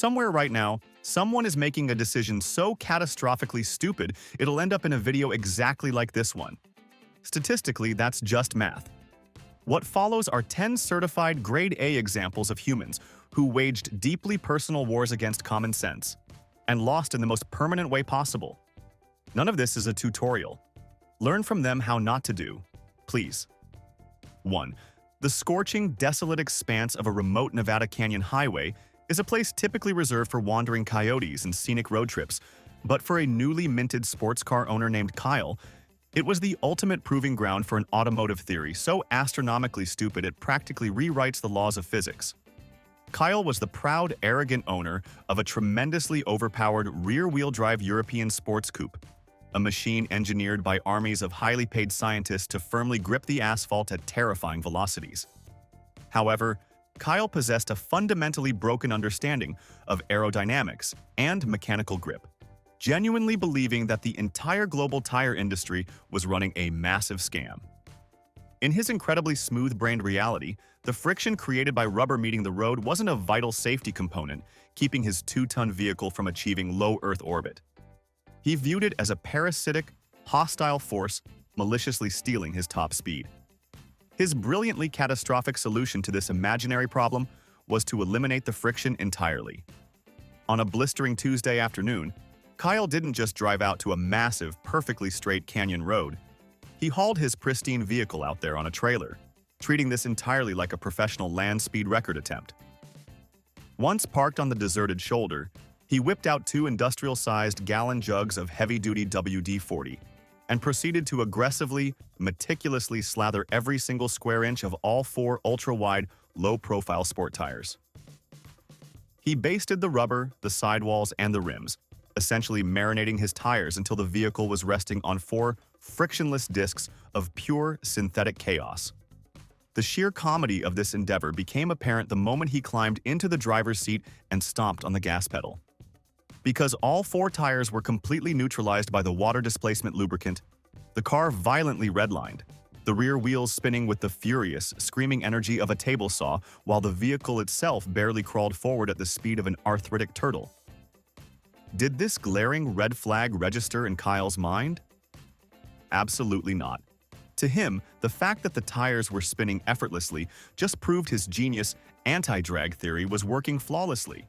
Somewhere right now, someone is making a decision so catastrophically stupid it'll end up in a video exactly like this one. Statistically, that's just math. What follows are 10 certified grade A examples of humans who waged deeply personal wars against common sense and lost in the most permanent way possible. None of this is a tutorial. Learn from them how not to do, please. 1. The scorching, desolate expanse of a remote Nevada canyon highway is a place typically reserved for wandering coyotes and scenic road trips, but for a newly minted sports car owner named Kyle, it was the ultimate proving ground for an automotive theory so astronomically stupid it practically rewrites the laws of physics. Kyle was the proud, arrogant owner of a tremendously overpowered rear-wheel drive European sports coupe, a machine engineered by armies of highly paid scientists to firmly grip the asphalt at terrifying velocities. However, Kyle possessed a fundamentally broken understanding of aerodynamics and mechanical grip, genuinely believing that the entire global tire industry was running a massive scam. In his incredibly smooth-brained reality, the friction created by rubber meeting the road wasn't a vital safety component, keeping his 2-ton vehicle from achieving low Earth orbit. He viewed it as a parasitic, hostile force maliciously stealing his top speed. His brilliantly catastrophic solution to this imaginary problem was to eliminate the friction entirely. On a blistering Tuesday afternoon, Kyle didn't just drive out to a massive, perfectly straight canyon road. He hauled his pristine vehicle out there on a trailer, treating this entirely like a professional land speed record attempt. Once parked on the deserted shoulder, he whipped out 2 industrial-sized gallon jugs of heavy-duty WD-40 and proceeded to aggressively, meticulously slather every single square inch of all 4 ultra-wide, low-profile sport tires. He basted the rubber, the sidewalls, and the rims, essentially marinating his tires until the vehicle was resting on 4 frictionless discs of pure synthetic chaos. The sheer comedy of this endeavor became apparent the moment he climbed into the driver's seat and stomped on the gas pedal. Because all 4 tires were completely neutralized by the water displacement lubricant, the car violently redlined, the rear wheels spinning with the furious, screaming energy of a table saw while the vehicle itself barely crawled forward at the speed of an arthritic turtle. Did this glaring red flag register in Kyle's mind? Absolutely not. To him, the fact that the tires were spinning effortlessly just proved his genius anti-drag theory was working flawlessly.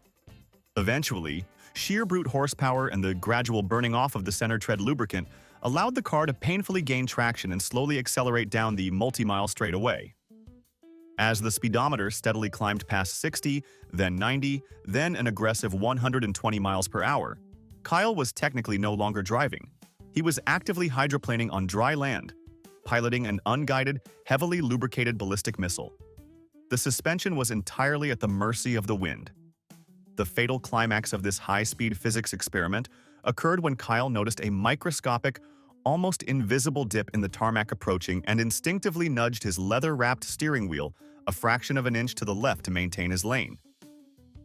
Eventually, sheer brute horsepower and the gradual burning off of the center tread lubricant allowed the car to painfully gain traction and slowly accelerate down the multi-mile straightaway. As the speedometer steadily climbed past 60, then 90, then an aggressive 120 miles per hour, Kyle was technically no longer driving. He was actively hydroplaning on dry land, piloting an unguided, heavily lubricated ballistic missile. The suspension was entirely at the mercy of the wind. The fatal climax of this high-speed physics experiment occurred when Kyle noticed a microscopic, almost invisible dip in the tarmac approaching and instinctively nudged his leather-wrapped steering wheel a fraction of an inch to the left to maintain his lane.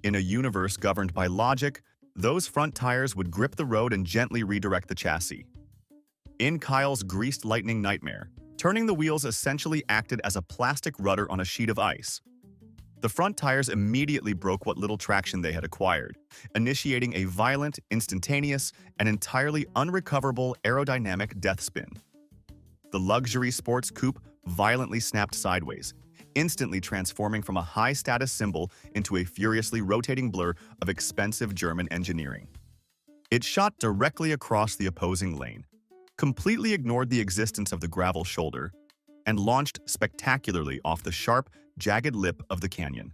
In a universe governed by logic, those front tires would grip the road and gently redirect the chassis. In Kyle's greased lightning nightmare, turning the wheels essentially acted as a plastic rudder on a sheet of ice. The front tires immediately broke what little traction they had acquired, initiating a violent, instantaneous, and entirely unrecoverable aerodynamic death spin. The luxury sports coupe violently snapped sideways, instantly transforming from a high-status symbol into a furiously rotating blur of expensive German engineering. It shot directly across the opposing lane, completely ignored the existence of the gravel shoulder, and launched spectacularly off the sharp, jagged lip of the canyon.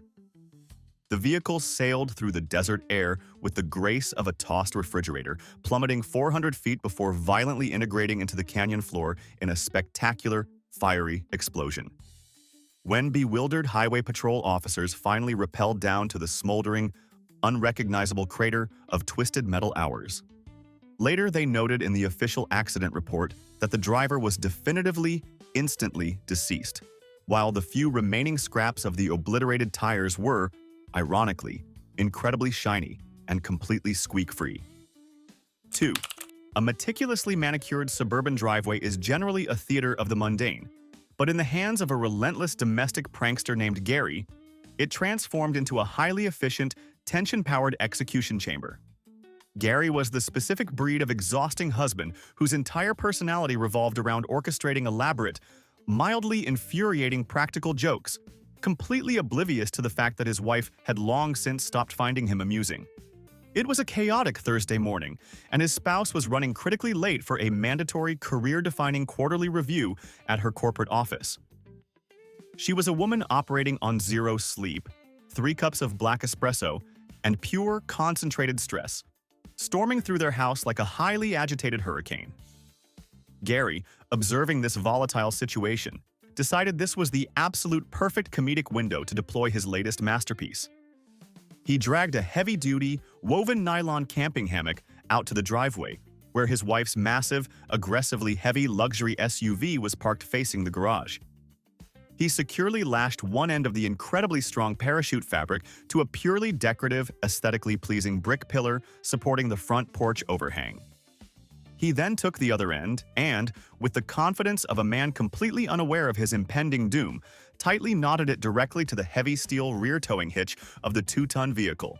The vehicle sailed through the desert air with the grace of a tossed refrigerator, plummeting 400 feet before violently integrating into the canyon floor in a spectacular, fiery explosion. When bewildered highway patrol officers finally rappelled down to the smoldering, unrecognizable crater of twisted metal hours. Later, they noted in the official accident report that the driver was definitively, instantly deceased, while the few remaining scraps of the obliterated tires were, ironically, incredibly shiny and completely squeak-free. 2. A meticulously manicured suburban driveway is generally a theater of the mundane, but in the hands of a relentless domestic prankster named Gary, it transformed into a highly efficient, tension-powered execution chamber. Gary was the specific breed of exhausting husband whose entire personality revolved around orchestrating elaborate, mildly infuriating practical jokes, completely oblivious to the fact that his wife had long since stopped finding him amusing. It was a chaotic Thursday morning, and his spouse was running critically late for a mandatory career-defining quarterly review at her corporate office. She was a woman operating on zero sleep, 3 cups of black espresso, and pure, concentrated stress, storming through their house like a highly agitated hurricane. Gary, observing this volatile situation, decided this was the absolute perfect comedic window to deploy his latest masterpiece. He dragged a heavy-duty, woven nylon camping hammock out to the driveway, where his wife's massive, aggressively heavy luxury SUV was parked facing the garage. He securely lashed one end of the incredibly strong parachute fabric to a purely decorative, aesthetically pleasing brick pillar supporting the front porch overhang. He then took the other end and, with the confidence of a man completely unaware of his impending doom, tightly knotted it directly to the heavy steel rear towing hitch of the 2-ton vehicle.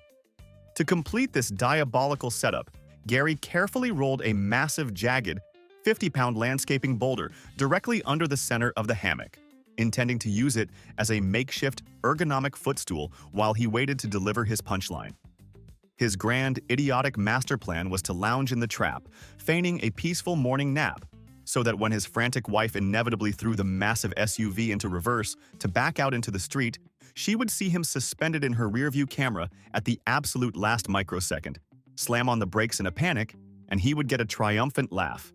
To complete this diabolical setup, Gary carefully rolled a massive, jagged, 50-pound landscaping boulder directly under the center of the hammock, intending to use it as a makeshift, ergonomic footstool while he waited to deliver his punchline. His grand, idiotic master plan was to lounge in the trap, feigning a peaceful morning nap, so that when his frantic wife inevitably threw the massive SUV into reverse to back out into the street, she would see him suspended in her rearview camera at the absolute last microsecond, slam on the brakes in a panic, and he would get a triumphant laugh.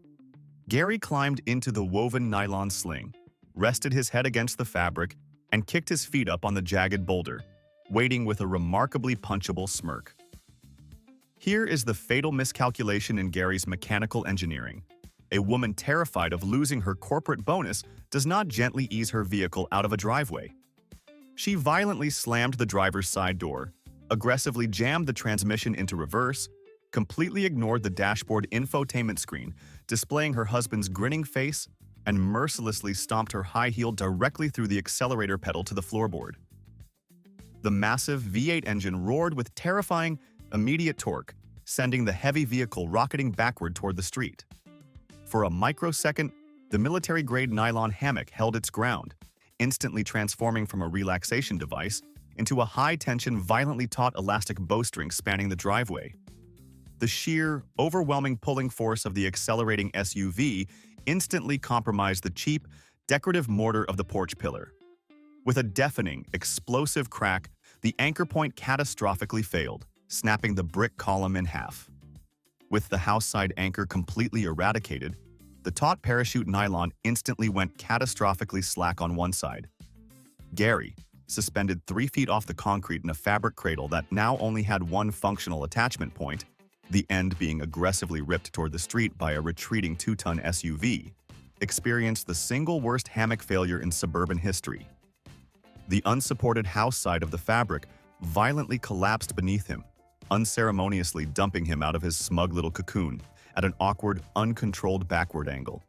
Gary climbed into the woven nylon sling, rested his head against the fabric, and kicked his feet up on the jagged boulder, waiting with a remarkably punchable smirk. Here is the fatal miscalculation in Gary's mechanical engineering. A woman terrified of losing her corporate bonus does not gently ease her vehicle out of a driveway. She violently slammed the driver's side door, aggressively jammed the transmission into reverse, completely ignored the dashboard infotainment screen, displaying her husband's grinning face, and mercilessly stomped her high heel directly through the accelerator pedal to the floorboard. The massive V8 engine roared with terrifying, immediate torque, sending the heavy vehicle rocketing backward toward the street. For a microsecond, the military-grade nylon hammock held its ground, instantly transforming from a relaxation device into a high-tension, violently taut elastic bowstring spanning the driveway. The sheer, overwhelming pulling force of the accelerating SUV instantly compromised the cheap, decorative mortar of the porch pillar. With a deafening, explosive crack, the anchor point catastrophically failed, snapping the brick column in half. With the house side anchor completely eradicated, the taut parachute nylon instantly went catastrophically slack on one side. Gary, suspended 3 feet off the concrete in a fabric cradle that now only had one functional attachment point, the end being aggressively ripped toward the street by a retreating 2-ton SUV, experienced the single worst hammock failure in suburban history. The unsupported house side of the fabric violently collapsed beneath him, unceremoniously dumping him out of his smug little cocoon at an awkward, uncontrolled backward angle.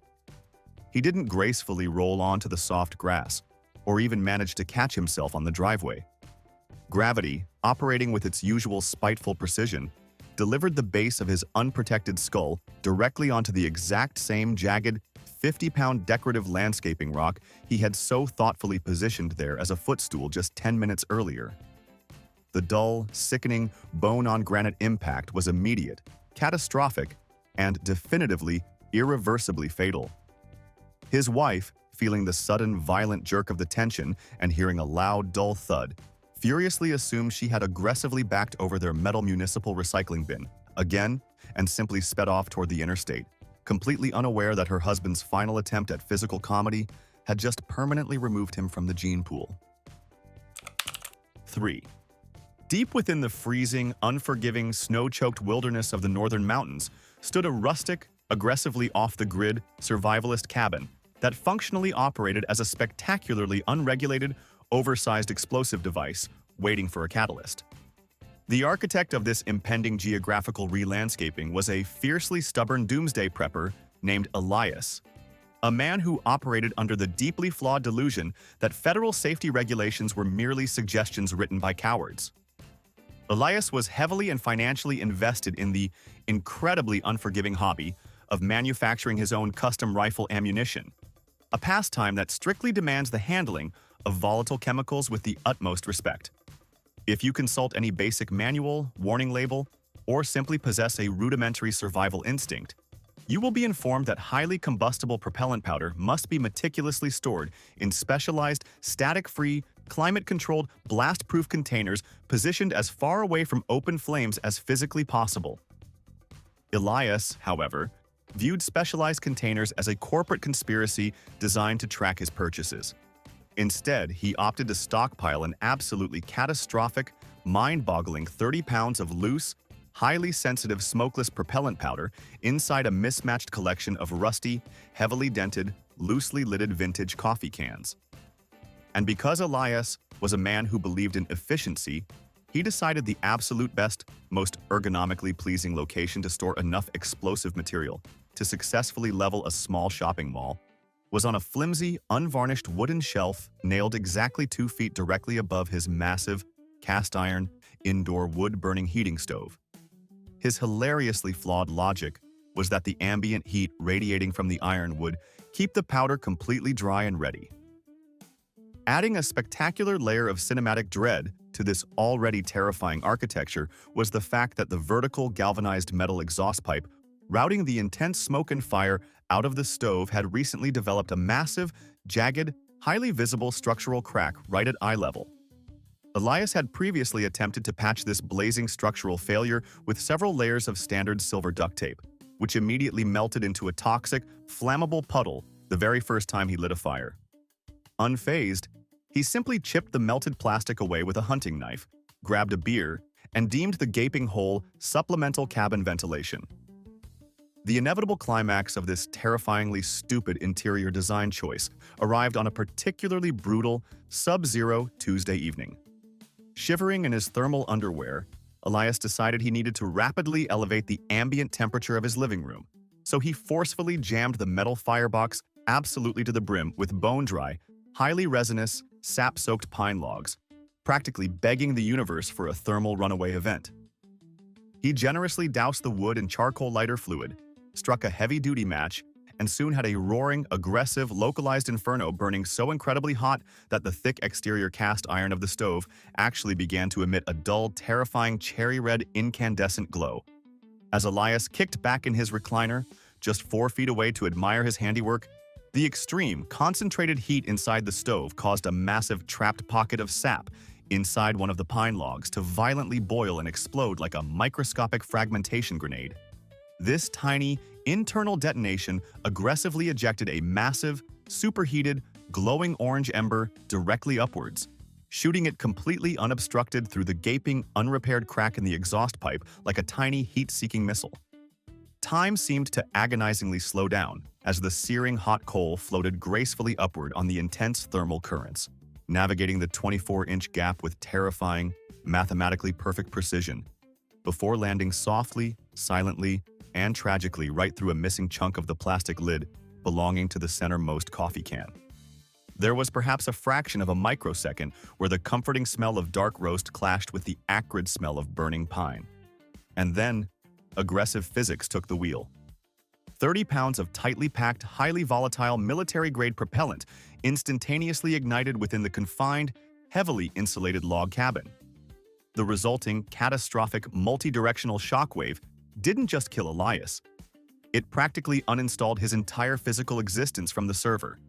He didn't gracefully roll onto the soft grass, or even manage to catch himself on the driveway. Gravity, operating with its usual spiteful precision, delivered the base of his unprotected skull directly onto the exact same jagged, 50-pound decorative landscaping rock he had so thoughtfully positioned there as a footstool just 10 minutes earlier. The dull, sickening, bone-on-granite impact was immediate, catastrophic, and definitively, irreversibly fatal. His wife, feeling the sudden, violent jerk of the tension and hearing a loud, dull thud, furiously assumed she had aggressively backed over their metal municipal recycling bin, again, and simply sped off toward the interstate, completely unaware that her husband's final attempt at physical comedy had just permanently removed him from the gene pool. 3. Deep within the freezing, unforgiving, snow-choked wilderness of the northern mountains stood a rustic, aggressively off-the-grid, survivalist cabin that functionally operated as a spectacularly unregulated, oversized explosive device waiting for a catalyst. The architect of this impending geographical re-landscaping was a fiercely stubborn doomsday prepper named Elias, a man who operated under the deeply flawed delusion that federal safety regulations were merely suggestions written by cowards. Elias was heavily and financially invested in the incredibly unforgiving hobby of manufacturing his own custom rifle ammunition, a pastime that strictly demands the handling of volatile chemicals with the utmost respect. If you consult any basic manual, warning label, or simply possess a rudimentary survival instinct, you will be informed that highly combustible propellant powder must be meticulously stored in specialized, static-free, climate-controlled, blast-proof containers positioned as far away from open flames as physically possible. Elias, however, viewed specialized containers as a corporate conspiracy designed to track his purchases. Instead, he opted to stockpile an absolutely catastrophic, mind-boggling 30 pounds of loose, highly sensitive smokeless propellant powder inside a mismatched collection of rusty, heavily dented, loosely lidded vintage coffee cans. And because Elias was a man who believed in efficiency, he decided the absolute best, most ergonomically pleasing location to store enough explosive material to successfully level a small shopping mall was on a flimsy, unvarnished wooden shelf nailed exactly 2 feet directly above his massive, cast-iron, indoor wood-burning heating stove. His hilariously flawed logic was that the ambient heat radiating from the iron would keep the powder completely dry and ready. Adding a spectacular layer of cinematic dread to this already terrifying architecture was the fact that the vertical galvanized metal exhaust pipe routing the intense smoke and fire out of the stove had recently developed a massive, jagged, highly visible structural crack right at eye level. Elias had previously attempted to patch this blazing structural failure with several layers of standard silver duct tape, which immediately melted into a toxic, flammable puddle the very first time he lit a fire. Unfazed, he simply chipped the melted plastic away with a hunting knife, grabbed a beer, and deemed the gaping hole supplemental cabin ventilation. The inevitable climax of this terrifyingly stupid interior design choice arrived on a particularly brutal, sub-zero Tuesday evening. Shivering in his thermal underwear, Elias decided he needed to rapidly elevate the ambient temperature of his living room, so he forcefully jammed the metal firebox absolutely to the brim with bone-dry, highly resinous, sap-soaked pine logs, practically begging the universe for a thermal runaway event. He generously doused the wood in charcoal lighter fluid, struck a heavy-duty match, and soon had a roaring, aggressive, localized inferno burning so incredibly hot that the thick exterior cast iron of the stove actually began to emit a dull, terrifying cherry-red incandescent glow. As Elias kicked back in his recliner, just 4 feet away to admire his handiwork, the extreme, concentrated heat inside the stove caused a massive trapped pocket of sap inside one of the pine logs to violently boil and explode like a microscopic fragmentation grenade. This tiny, internal detonation aggressively ejected a massive, superheated, glowing orange ember directly upwards, shooting it completely unobstructed through the gaping, unrepaired crack in the exhaust pipe like a tiny heat-seeking missile. Time seemed to agonizingly slow down as the searing hot coal floated gracefully upward on the intense thermal currents, navigating the 24-inch gap with terrifying, mathematically perfect precision, before landing softly, silently, and tragically right through a missing chunk of the plastic lid belonging to the centermost coffee can. There was perhaps a fraction of a microsecond where the comforting smell of dark roast clashed with the acrid smell of burning pine. And then, aggressive physics took the wheel. 30 pounds of tightly packed, highly volatile military-grade propellant instantaneously ignited within the confined, heavily insulated log cabin. The resulting catastrophic multi-directional shockwave didn't just kill Elias. It practically uninstalled his entire physical existence from the server.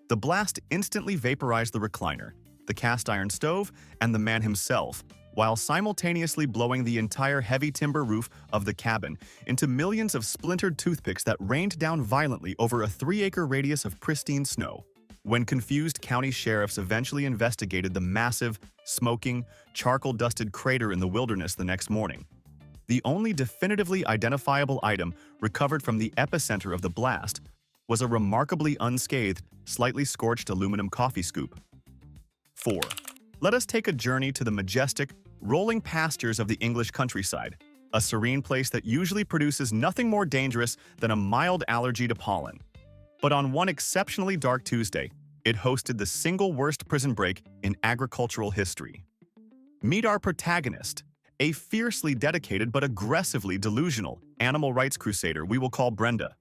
The blast instantly vaporized the recliner, the cast-iron stove, and the man himself, while simultaneously blowing the entire heavy timber roof of the cabin into millions of splintered toothpicks that rained down violently over a 3-acre radius of pristine snow. When confused county sheriffs eventually investigated the massive, smoking, charcoal-dusted crater in the wilderness the next morning, the only definitively identifiable item recovered from the epicenter of the blast was a remarkably unscathed, slightly scorched aluminum coffee scoop. 4. Let us take a journey to the majestic, rolling pastures of the English countryside, a serene place that usually produces nothing more dangerous than a mild allergy to pollen. But on one exceptionally dark Tuesday, it hosted the single worst prison break in agricultural history. Meet our protagonist, a fiercely dedicated but aggressively delusional animal rights crusader we will call Brenda.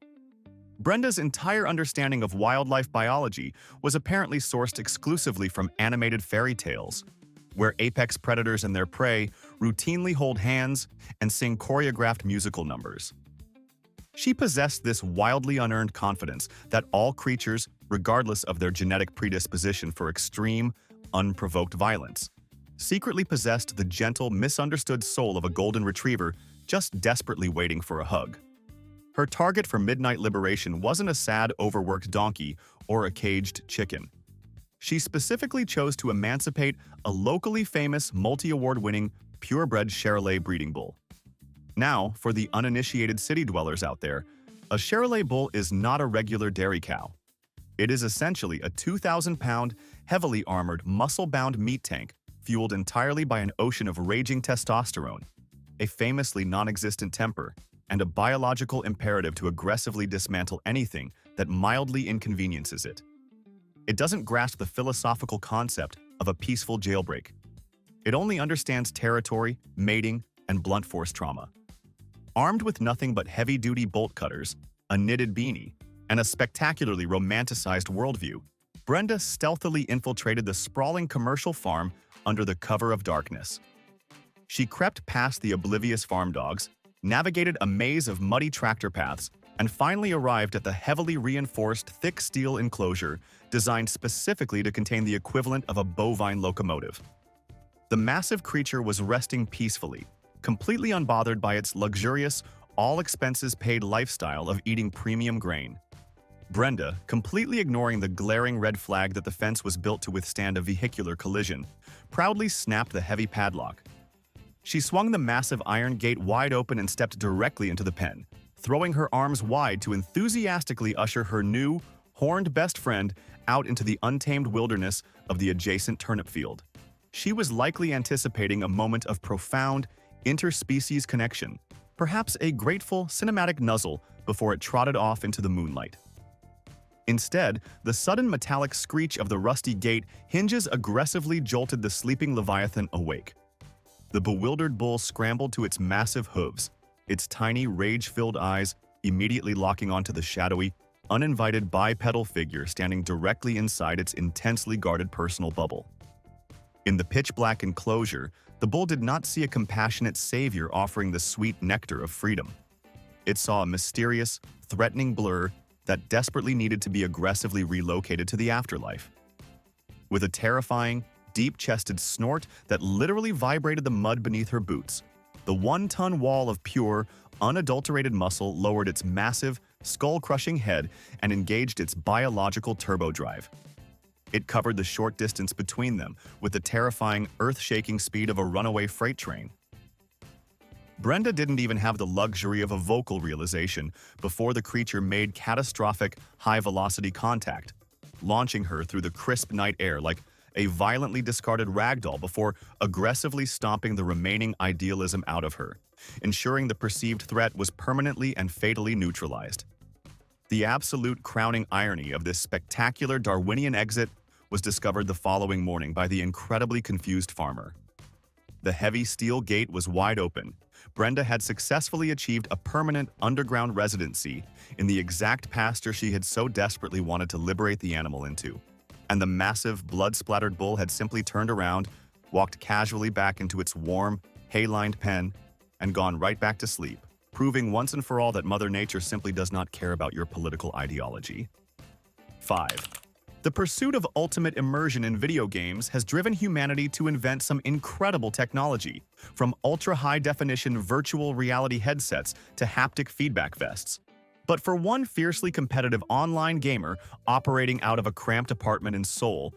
Brenda's entire understanding of wildlife biology was apparently sourced exclusively from animated fairy tales, where apex predators and their prey routinely hold hands and sing choreographed musical numbers. She possessed this wildly unearned confidence that all creatures, regardless of their genetic predisposition for extreme, unprovoked violence, secretly possessed the gentle, misunderstood soul of a golden retriever just desperately waiting for a hug. Her target for midnight liberation wasn't a sad, overworked donkey or a caged chicken. She specifically chose to emancipate a locally famous, multi-award-winning, purebred Charolais breeding bull. Now, for the uninitiated city dwellers out there, a Charolais bull is not a regular dairy cow. It is essentially a 2,000-pound, heavily armored, muscle-bound meat tank fueled entirely by an ocean of raging testosterone, a famously non-existent temper, and a biological imperative to aggressively dismantle anything that mildly inconveniences it. It doesn't grasp the philosophical concept of a peaceful jailbreak. It only understands territory, mating, and blunt force trauma. Armed with nothing but heavy-duty bolt cutters, a knitted beanie, and a spectacularly romanticized worldview, Brenda stealthily infiltrated the sprawling commercial farm under the cover of darkness. She crept past the oblivious farm dogs, navigated a maze of muddy tractor paths, and finally arrived at the heavily reinforced thick steel enclosure designed specifically to contain the equivalent of a bovine locomotive. The massive creature was resting peacefully, completely unbothered by its luxurious, all-expenses-paid lifestyle of eating premium grain. Brenda, completely ignoring the glaring red flag that the fence was built to withstand a vehicular collision, proudly snapped the heavy padlock. She swung the massive iron gate wide open and stepped directly into the pen, throwing her arms wide to enthusiastically usher her new, horned best friend out into the untamed wilderness of the adjacent turnip field. She was likely anticipating a moment of profound, interspecies connection, perhaps a grateful, cinematic nuzzle before it trotted off into the moonlight. Instead, the sudden metallic screech of the rusty gate hinges aggressively jolted the sleeping Leviathan awake. The bewildered bull scrambled to its massive hooves, its tiny, rage-filled eyes immediately locking onto the shadowy, uninvited bipedal figure standing directly inside its intensely guarded personal bubble. In the pitch-black enclosure, the bull did not see a compassionate savior offering the sweet nectar of freedom. It saw a mysterious, threatening blur that desperately needed to be aggressively relocated to the afterlife. With a terrifying, deep-chested snort that literally vibrated the mud beneath her boots, the one-ton wall of pure, unadulterated muscle lowered its massive, skull-crushing head and engaged its biological turbodrive. It covered the short distance between them with the terrifying, earth-shaking speed of a runaway freight train. Brenda didn't even have the luxury of a vocal realization before the creature made catastrophic, high-velocity contact, launching her through the crisp night air like a violently discarded ragdoll before aggressively stomping the remaining idealism out of her, ensuring the perceived threat was permanently and fatally neutralized. The absolute crowning irony of this spectacular Darwinian exit was discovered the following morning by the incredibly confused farmer. The heavy steel gate was wide open. Brenda had successfully achieved a permanent underground residency in the exact pasture she had so desperately wanted to liberate the animal into. And the massive, blood-splattered bull had simply turned around, walked casually back into its warm, hay-lined pen, and gone right back to sleep, proving once and for all that Mother Nature simply does not care about your political ideology. 5. The pursuit of ultimate immersion in video games has driven humanity to invent some incredible technology, from ultra-high-definition virtual reality headsets to haptic feedback vests. But for one fiercely competitive online gamer operating out of a cramped apartment in Seoul,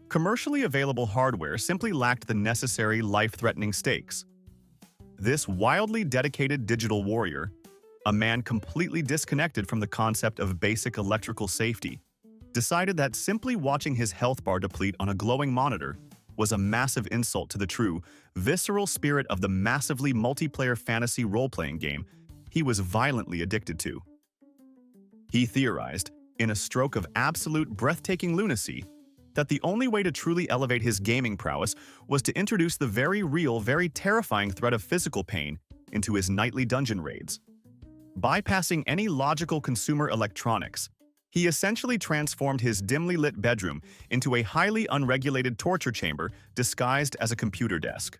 commercially available hardware simply lacked the necessary life-threatening stakes. This wildly dedicated digital warrior, a man completely disconnected from the concept of basic electrical safety, decided that simply watching his health bar deplete on a glowing monitor was a massive insult to the true, visceral spirit of the massively multiplayer fantasy role-playing game he was violently addicted to. He theorized, in a stroke of absolute breathtaking lunacy, that the only way to truly elevate his gaming prowess was to introduce the very real, very terrifying threat of physical pain into his nightly dungeon raids. Bypassing any logical consumer electronics, he essentially transformed his dimly lit bedroom into a highly unregulated torture chamber disguised as a computer desk.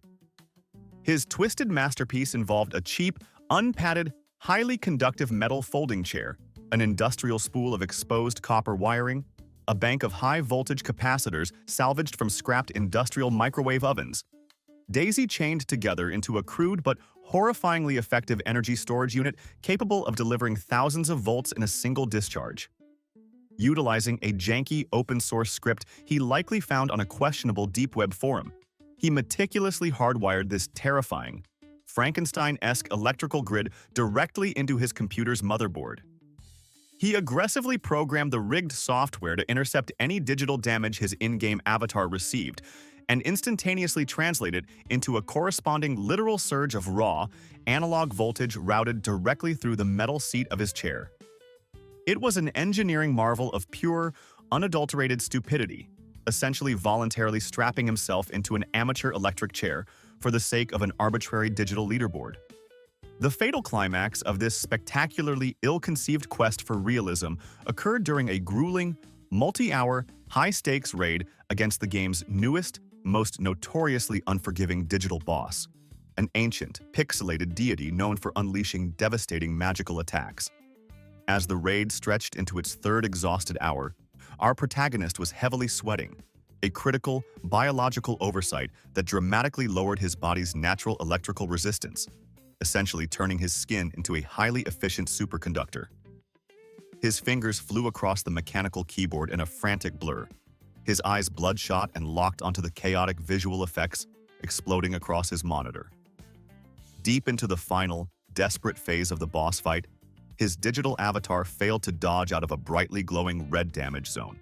His twisted masterpiece involved a cheap, unpadded, highly conductive metal folding chair, an industrial spool of exposed copper wiring, a bank of high-voltage capacitors salvaged from scrapped industrial microwave ovens, daisy-chained together into a crude but horrifyingly effective energy storage unit capable of delivering thousands of volts in a single discharge. Utilizing a janky open-source script he likely found on a questionable deep web forum, he meticulously hardwired this terrifying, Frankenstein-esque electrical grid directly into his computer's motherboard. He aggressively programmed the rigged software to intercept any digital damage his in-game avatar received, and instantaneously translate it into a corresponding literal surge of raw, analog voltage routed directly through the metal seat of his chair. It was an engineering marvel of pure, unadulterated stupidity, essentially voluntarily strapping himself into an amateur electric chair for the sake of an arbitrary digital leaderboard. The fatal climax of this spectacularly ill-conceived quest for realism occurred during a grueling, multi-hour, high-stakes raid against the game's newest, most notoriously unforgiving digital boss, an ancient, pixelated deity known for unleashing devastating magical attacks. As the raid stretched into its third exhausted hour, our protagonist was heavily sweating, a critical, biological oversight that dramatically lowered his body's natural electrical resistance, essentially turning his skin into a highly efficient superconductor. His fingers flew across the mechanical keyboard in a frantic blur, his eyes bloodshot and locked onto the chaotic visual effects exploding across his monitor. Deep into the final, desperate phase of the boss fight, his digital avatar failed to dodge out of a brightly glowing red damage zone.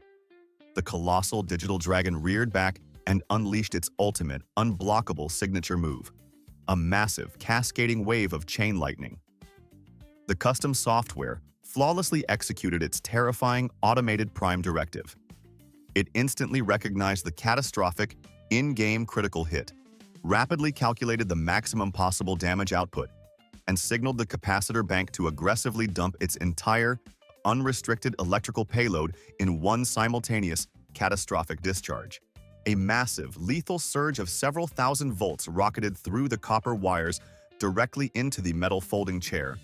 The colossal digital dragon reared back and unleashed its ultimate, unblockable signature move, a massive, cascading wave of chain lightning. The custom software flawlessly executed its terrifying, automated prime directive. It instantly recognized the catastrophic, in-game critical hit, rapidly calculated the maximum possible damage output, and signaled the capacitor bank to aggressively dump its entire, unrestricted electrical payload in one simultaneous, catastrophic discharge. A massive, lethal surge of several thousand volts rocketed through the copper wires directly into the metal folding chair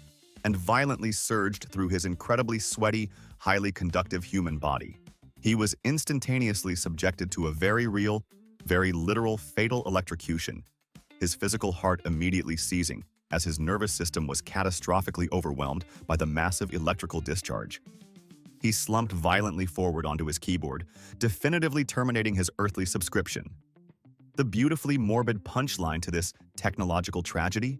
and violently surged through his incredibly sweaty, highly conductive human body. He was instantaneously subjected to a very real, very literal fatal electrocution, his physical heart immediately seizing as his nervous system was catastrophically overwhelmed by the massive electrical discharge. He slumped violently forward onto his keyboard, definitively terminating his earthly subscription. The beautifully morbid punchline to this technological tragedy?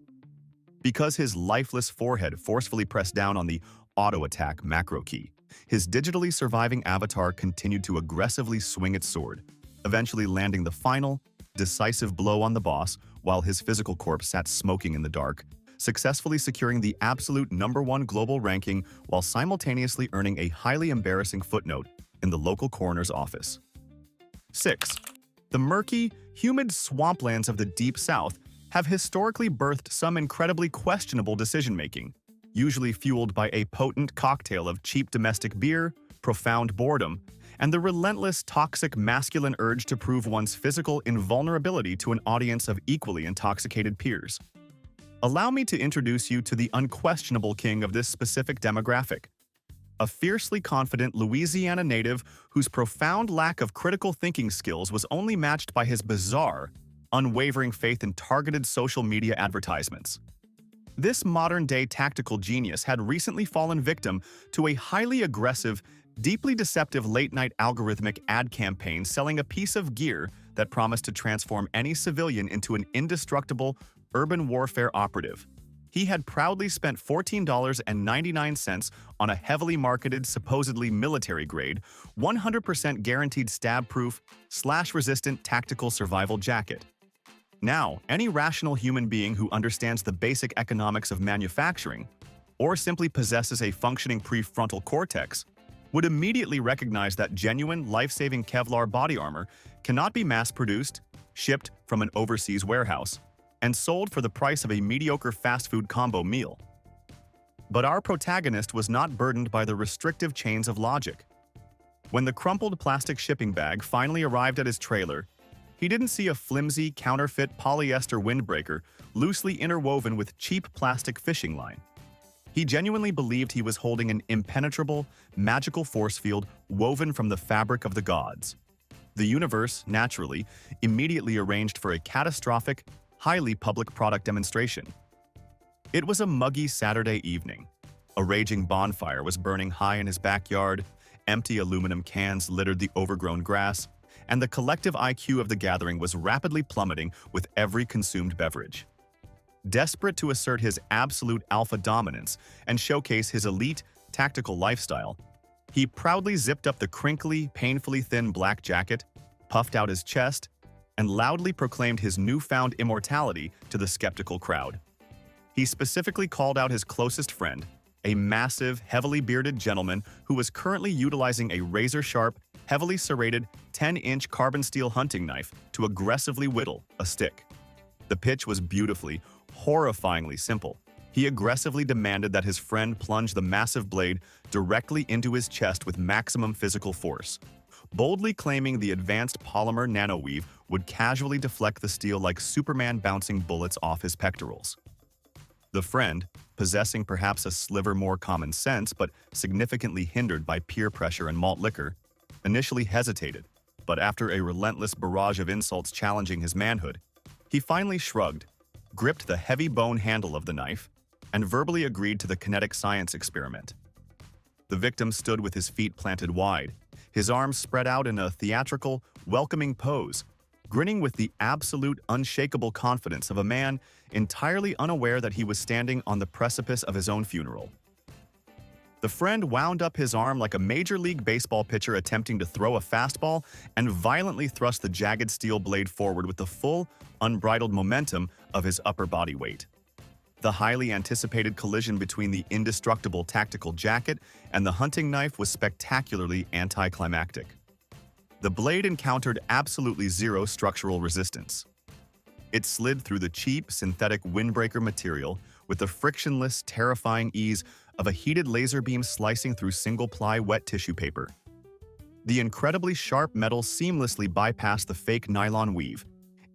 Because his lifeless forehead forcefully pressed down on the auto-attack macro key, his digitally surviving avatar continued to aggressively swing its sword, eventually landing the final, decisive blow on the boss while his physical corpse sat smoking in the dark, successfully securing the absolute #1 global ranking while simultaneously earning a highly embarrassing footnote in the local coroner's office. 6. The murky, humid swamplands of the Deep South have historically birthed some incredibly questionable decision-making, usually fueled by a potent cocktail of cheap domestic beer, profound boredom, and the relentless, toxic masculine urge to prove one's physical invulnerability to an audience of equally intoxicated peers. Allow me to introduce you to the unquestionable king of this specific demographic, a fiercely confident Louisiana native whose profound lack of critical thinking skills was only matched by his bizarre, unwavering faith in targeted social media advertisements. This modern-day tactical genius had recently fallen victim to a highly aggressive, deeply deceptive late-night algorithmic ad campaign selling a piece of gear that promised to transform any civilian into an indestructible, urban warfare operative. He had proudly spent $14.99 on a heavily marketed, supposedly military-grade, 100% guaranteed stab-proof, slash-resistant tactical survival jacket. Now, any rational human being who understands the basic economics of manufacturing, or simply possesses a functioning prefrontal cortex, would immediately recognize that genuine, life-saving Kevlar body armor cannot be mass-produced, shipped from an overseas warehouse, and sold for the price of a mediocre fast food combo meal. But our protagonist was not burdened by the restrictive chains of logic. When the crumpled plastic shipping bag finally arrived at his trailer, he didn't see a flimsy, counterfeit polyester windbreaker loosely interwoven with cheap plastic fishing line. He genuinely believed he was holding an impenetrable, magical force field woven from the fabric of the gods. The universe, naturally, immediately arranged for a catastrophic, highly public product demonstration. It was a muggy Saturday evening. A raging bonfire was burning high in his backyard, empty aluminum cans littered the overgrown grass, and the collective IQ of the gathering was rapidly plummeting with every consumed beverage. Desperate to assert his absolute alpha dominance and showcase his elite, tactical lifestyle, he proudly zipped up the crinkly, painfully thin black jacket, puffed out his chest, and loudly proclaimed his newfound immortality to the skeptical crowd. He specifically called out his closest friend, a massive, heavily bearded gentleman who was currently utilizing a razor-sharp, heavily serrated 10-inch carbon steel hunting knife to aggressively whittle a stick. The pitch was beautifully, horrifyingly simple. He aggressively demanded that his friend plunge the massive blade directly into his chest with maximum physical force, boldly claiming the advanced polymer nanoweave would casually deflect the steel like Superman bouncing bullets off his pectorals. The friend, possessing perhaps a sliver more common sense but significantly hindered by peer pressure and malt liquor, initially hesitated, but after a relentless barrage of insults challenging his manhood, he finally shrugged, gripped the heavy bone handle of the knife, and verbally agreed to the kinetic science experiment. The victim stood with his feet planted wide, his arms spread out in a theatrical, welcoming pose, grinning with the absolute, unshakable confidence of a man entirely unaware that he was standing on the precipice of his own funeral. The friend wound up his arm like a Major League Baseball pitcher attempting to throw a fastball and violently thrust the jagged steel blade forward with the full, unbridled momentum of his upper body weight. The highly anticipated collision between the indestructible tactical jacket and the hunting knife was spectacularly anticlimactic. The blade encountered absolutely zero structural resistance. It slid through the cheap, synthetic windbreaker material with the frictionless, terrifying ease of a heated laser beam slicing through single-ply wet tissue paper. The incredibly sharp metal seamlessly bypassed the fake nylon weave,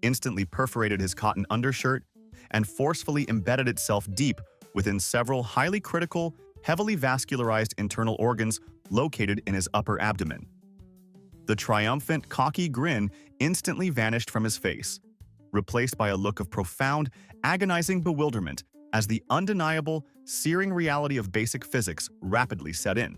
instantly perforated his cotton undershirt, and forcefully embedded itself deep within several highly critical, heavily vascularized internal organs located in his upper abdomen. The triumphant, cocky grin instantly vanished from his face, replaced by a look of profound, agonizing bewilderment as the undeniable, searing reality of basic physics rapidly set in.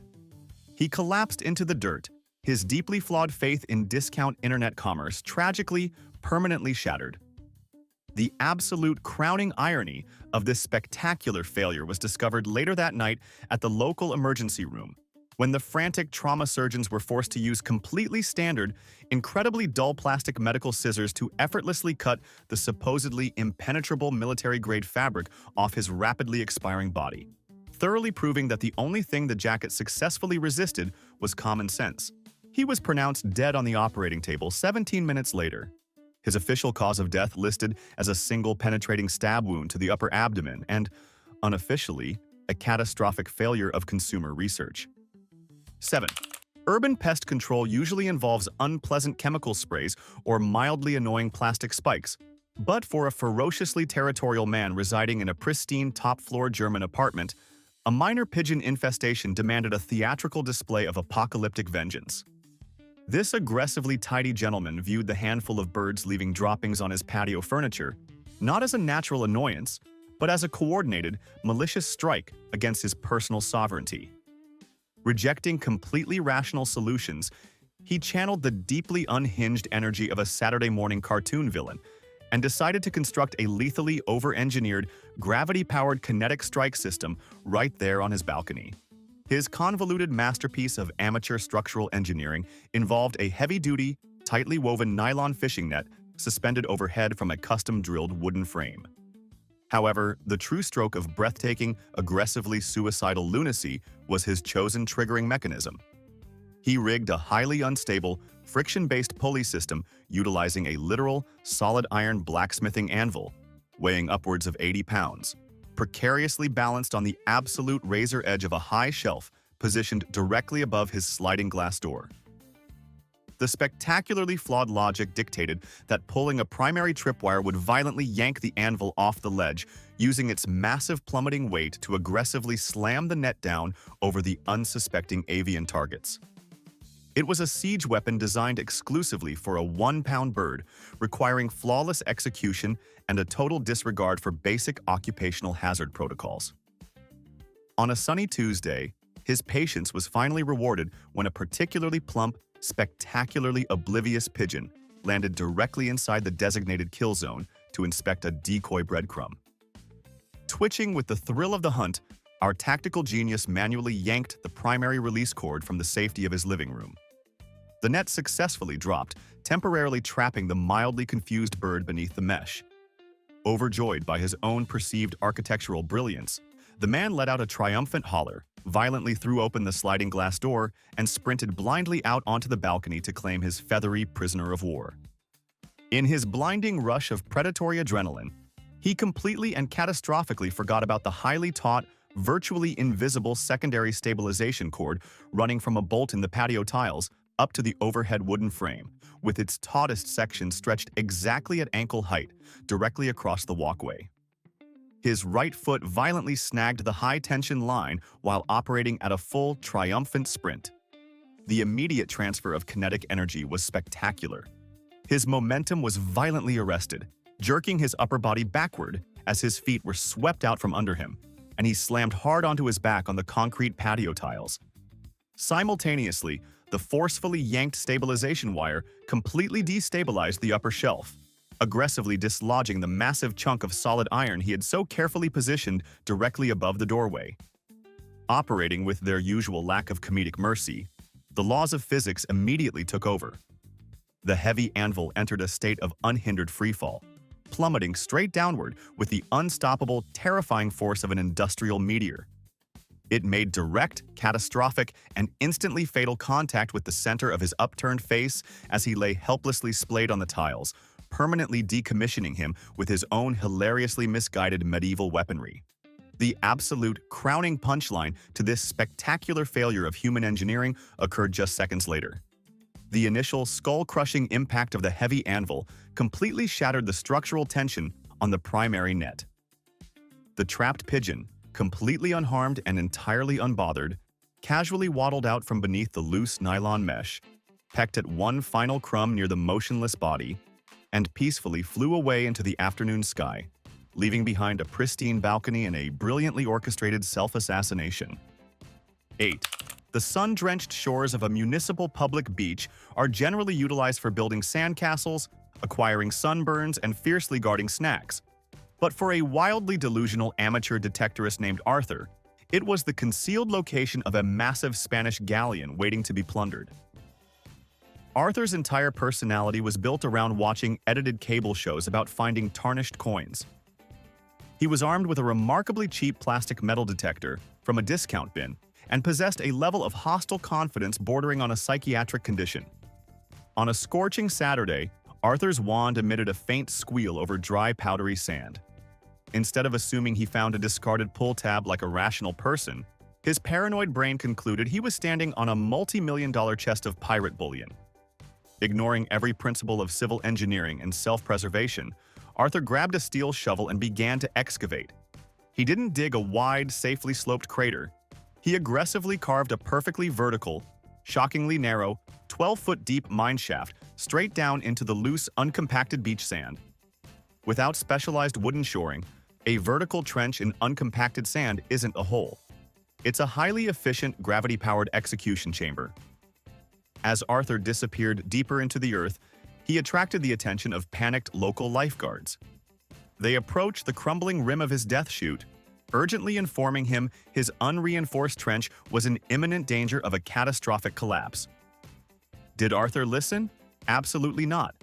He collapsed into the dirt, his deeply flawed faith in discount internet commerce tragically, permanently shattered. The absolute crowning irony of this spectacular failure was discovered later that night at the local emergency room, when the frantic trauma surgeons were forced to use completely standard, incredibly dull plastic medical scissors to effortlessly cut the supposedly impenetrable military-grade fabric off his rapidly expiring body, thoroughly proving that the only thing the jacket successfully resisted was common sense. He was pronounced dead on the operating table 17 minutes later. His official cause of death listed as a single penetrating stab wound to the upper abdomen and, unofficially, a catastrophic failure of consumer research. 7. Urban pest control usually involves unpleasant chemical sprays or mildly annoying plastic spikes. But for a ferociously territorial man residing in a pristine top-floor German apartment, a minor pigeon infestation demanded a theatrical display of apocalyptic vengeance. This aggressively tidy gentleman viewed the handful of birds leaving droppings on his patio furniture not as a natural annoyance, but as a coordinated, malicious strike against his personal sovereignty. Rejecting completely rational solutions, he channeled the deeply unhinged energy of a Saturday morning cartoon villain and decided to construct a lethally over-engineered, gravity-powered kinetic strike system right there on his balcony. His convoluted masterpiece of amateur structural engineering involved a heavy-duty, tightly woven nylon fishing net suspended overhead from a custom-drilled wooden frame. However, the true stroke of breathtaking, aggressively suicidal lunacy was his chosen triggering mechanism. He rigged a highly unstable, friction-based pulley system utilizing a literal, solid iron blacksmithing anvil, weighing upwards of 80 pounds, precariously balanced on the absolute razor edge of a high shelf positioned directly above his sliding glass door. The spectacularly flawed logic dictated that pulling a primary tripwire would violently yank the anvil off the ledge, using its massive plummeting weight to aggressively slam the net down over the unsuspecting avian targets. It was a siege weapon designed exclusively for a 1-pound bird, requiring flawless execution and a total disregard for basic occupational hazard protocols. On a sunny Tuesday, his patience was finally rewarded when a particularly plump, spectacularly oblivious pigeon landed directly inside the designated kill zone to inspect a decoy breadcrumb. Twitching with the thrill of the hunt, our tactical genius manually yanked the primary release cord from the safety of his living room. The net successfully dropped, temporarily trapping the mildly confused bird beneath the mesh. Overjoyed by his own perceived architectural brilliance, the man let out a triumphant holler, violently threw open the sliding glass door, and sprinted blindly out onto the balcony to claim his feathery prisoner of war. In his blinding rush of predatory adrenaline, he completely and catastrophically forgot about the highly taut, virtually invisible secondary stabilization cord running from a bolt in the patio tiles up to the overhead wooden frame, with its tautest section stretched exactly at ankle height, directly across the walkway. His right foot violently snagged the high-tension line while operating at a full, triumphant sprint. The immediate transfer of kinetic energy was spectacular. His momentum was violently arrested, jerking his upper body backward as his feet were swept out from under him, and he slammed hard onto his back on the concrete patio tiles. Simultaneously, the forcefully yanked stabilization wire completely destabilized the upper shelf, aggressively dislodging the massive chunk of solid iron he had so carefully positioned directly above the doorway. Operating with their usual lack of comedic mercy, the laws of physics immediately took over. The heavy anvil entered a state of unhindered freefall, plummeting straight downward with the unstoppable, terrifying force of an industrial meteor. It made direct, catastrophic, and instantly fatal contact with the center of his upturned face as he lay helplessly splayed on the tiles, permanently decommissioning him with his own hilariously misguided medieval weaponry. The absolute crowning punchline to this spectacular failure of human engineering occurred just seconds later. The initial skull-crushing impact of the heavy anvil completely shattered the structural tension on the primary net. The trapped pigeon, completely unharmed and entirely unbothered, casually waddled out from beneath the loose nylon mesh, pecked at one final crumb near the motionless body, and peacefully flew away into the afternoon sky, leaving behind a pristine balcony and a brilliantly orchestrated self-assassination. 8. The sun-drenched shores of a municipal public beach are generally utilized for building sandcastles, acquiring sunburns, and fiercely guarding snacks. But for a wildly delusional amateur detectorist named Arthur, it was the concealed location of a massive Spanish galleon waiting to be plundered. Arthur's entire personality was built around watching edited cable shows about finding tarnished coins. He was armed with a remarkably cheap plastic metal detector from a discount bin and possessed a level of hostile confidence bordering on a psychiatric condition. On a scorching Saturday, Arthur's wand emitted a faint squeal over dry, powdery sand. Instead of assuming he found a discarded pull tab like a rational person, his paranoid brain concluded he was standing on a multi-million-dollar chest of pirate bullion. Ignoring every principle of civil engineering and self-preservation, Arthur grabbed a steel shovel and began to excavate. He didn't dig a wide, safely sloped crater. He aggressively carved a perfectly vertical, shockingly narrow, 12-foot deep mine shaft straight down into the loose, uncompacted beach sand. Without specialized wooden shoring, a vertical trench in uncompacted sand isn't a hole. It's a highly efficient, gravity-powered execution chamber. As Arthur disappeared deeper into the earth, he attracted the attention of panicked local lifeguards. They approached the crumbling rim of his death chute, urgently informing him his unreinforced trench was in imminent danger of a catastrophic collapse. Did Arthur listen? Absolutely not.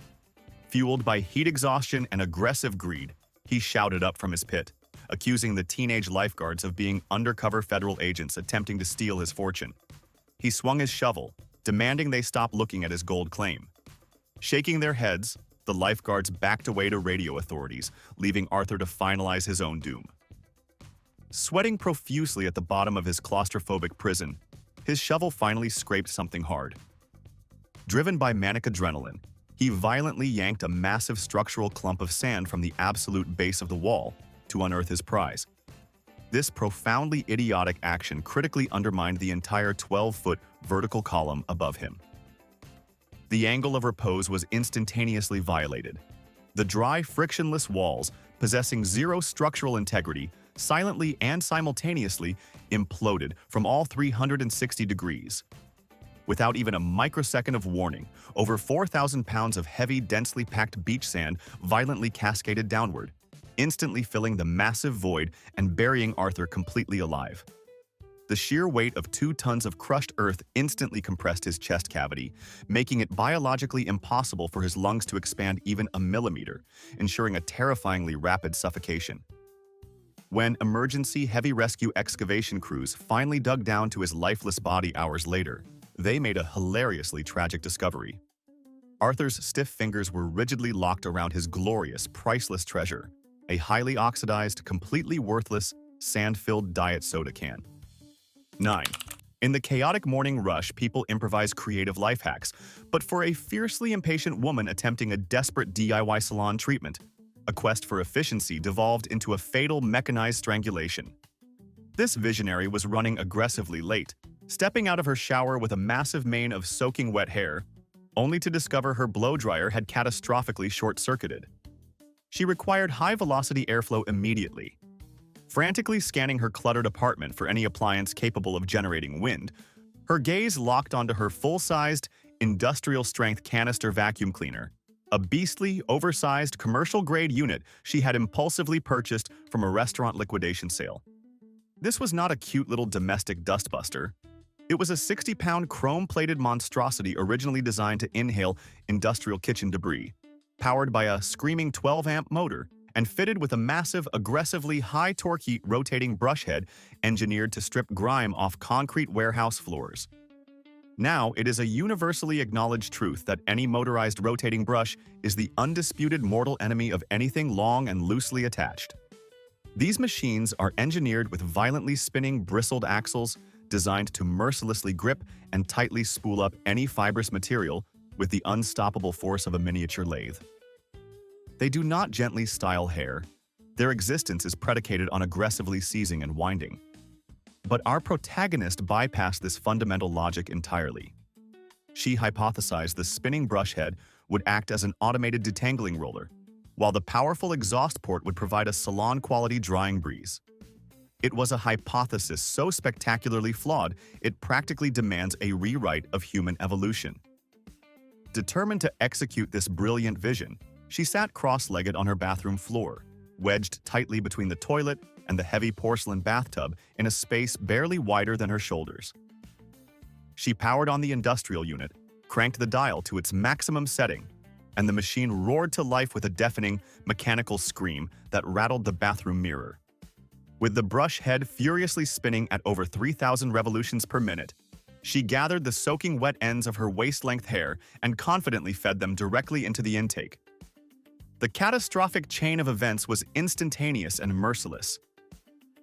Fueled by heat exhaustion and aggressive greed, he shouted up from his pit, accusing the teenage lifeguards of being undercover federal agents attempting to steal his fortune. He swung his shovel, demanding they stop looking at his gold claim. Shaking their heads, the lifeguards backed away to radio authorities, leaving Arthur to finalize his own doom. Sweating profusely at the bottom of his claustrophobic prison, his shovel finally scraped something hard. Driven by manic adrenaline, he violently yanked a massive structural clump of sand from the absolute base of the wall to unearth his prize. This profoundly idiotic action critically undermined the entire 12-foot vertical column above him. The angle of repose was instantaneously violated. The dry, frictionless walls, possessing zero structural integrity, silently and simultaneously imploded from all 360 degrees. Without even a microsecond of warning, over 4,000 pounds of heavy, densely packed beach sand violently cascaded downward, instantly filling the massive void and burying Arthur completely alive. The sheer weight of 2 tons of crushed earth instantly compressed his chest cavity, making it biologically impossible for his lungs to expand even a millimeter, ensuring a terrifyingly rapid suffocation. When emergency heavy rescue excavation crews finally dug down to his lifeless body hours later, they made a hilariously tragic discovery. Arthur's stiff fingers were rigidly locked around his glorious, priceless treasure, a highly oxidized, completely worthless, sand-filled diet soda can. 9. In the chaotic morning rush, people improvise creative life hacks, but for a fiercely impatient woman attempting a desperate DIY salon treatment, a quest for efficiency devolved into a fatal mechanized strangulation. This visionary was running aggressively late, stepping out of her shower with a massive mane of soaking wet hair, only to discover her blow-dryer had catastrophically short-circuited. She required high-velocity airflow immediately. Frantically scanning her cluttered apartment for any appliance capable of generating wind, her gaze locked onto her full-sized, industrial-strength canister vacuum cleaner, a beastly, oversized, commercial-grade unit she had impulsively purchased from a restaurant liquidation sale. This was not a cute little domestic dustbuster. It was a 60-pound chrome-plated monstrosity originally designed to inhale industrial kitchen debris, powered by a screaming 12-amp motor, and fitted with a massive, aggressively high-torque rotating brush head engineered to strip grime off concrete warehouse floors. Now, it is a universally acknowledged truth that any motorized rotating brush is the undisputed mortal enemy of anything long and loosely attached. These machines are engineered with violently spinning, bristled axles designed to mercilessly grip and tightly spool up any fibrous material with the unstoppable force of a miniature lathe. They do not gently style hair. Their existence is predicated on aggressively seizing and winding. But our protagonist bypassed this fundamental logic entirely. She hypothesized the spinning brush head would act as an automated detangling roller, while the powerful exhaust port would provide a salon-quality drying breeze. It was a hypothesis so spectacularly flawed, it practically demands a rewrite of human evolution. Determined to execute this brilliant vision, she sat cross-legged on her bathroom floor, wedged tightly between the toilet and the heavy porcelain bathtub in a space barely wider than her shoulders. She powered on the industrial unit, cranked the dial to its maximum setting, and the machine roared to life with a deafening, mechanical scream that rattled the bathroom mirror. With the brush head furiously spinning at over 3,000 revolutions per minute, she gathered the soaking wet ends of her waist-length hair and confidently fed them directly into the intake. The catastrophic chain of events was instantaneous and merciless.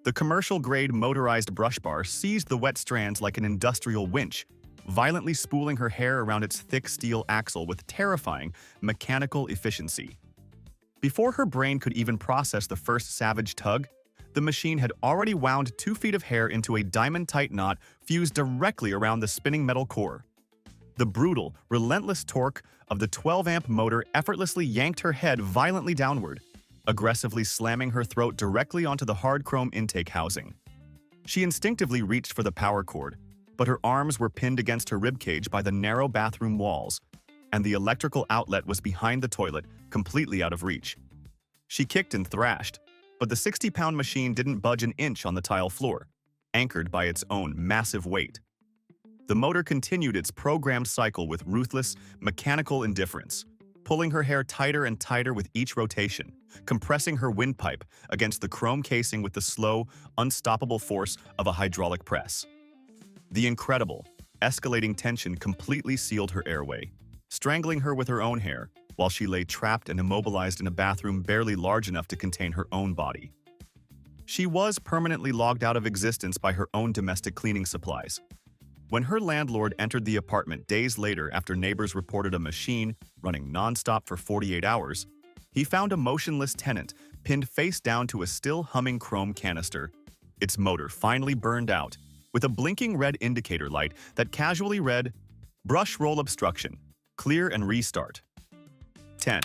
The commercial-grade motorized brush bar seized the wet strands like an industrial winch, violently spooling her hair around its thick steel axle with terrifying mechanical efficiency. Before her brain could even process the first savage tug, the machine had already wound 2 feet of hair into a diamond-tight knot fused directly around the spinning metal core. The brutal, relentless torque of the 12-amp motor effortlessly yanked her head violently downward, aggressively slamming her throat directly onto the hard chrome intake housing. She instinctively reached for the power cord, but her arms were pinned against her ribcage by the narrow bathroom walls, and the electrical outlet was behind the toilet, completely out of reach. She kicked and thrashed, but the 60-pound machine didn't budge an inch on the tile floor, anchored by its own massive weight. The motor continued its programmed cycle with ruthless, mechanical indifference, pulling her hair tighter and tighter with each rotation, compressing her windpipe against the chrome casing with the slow, unstoppable force of a hydraulic press. The incredible, Escalating tension completely sealed her airway, strangling her with her own hair, while she lay trapped and immobilized in a bathroom barely large enough to contain her own body. She was permanently logged out of existence by her own domestic cleaning supplies. When her landlord entered the apartment days later after neighbors reported a machine running nonstop for 48 hours, he found a motionless tenant pinned face down to a still humming chrome canister. Its motor finally burned out, with a blinking red indicator light that casually read, "Brush roll obstruction. Clear and restart." 10.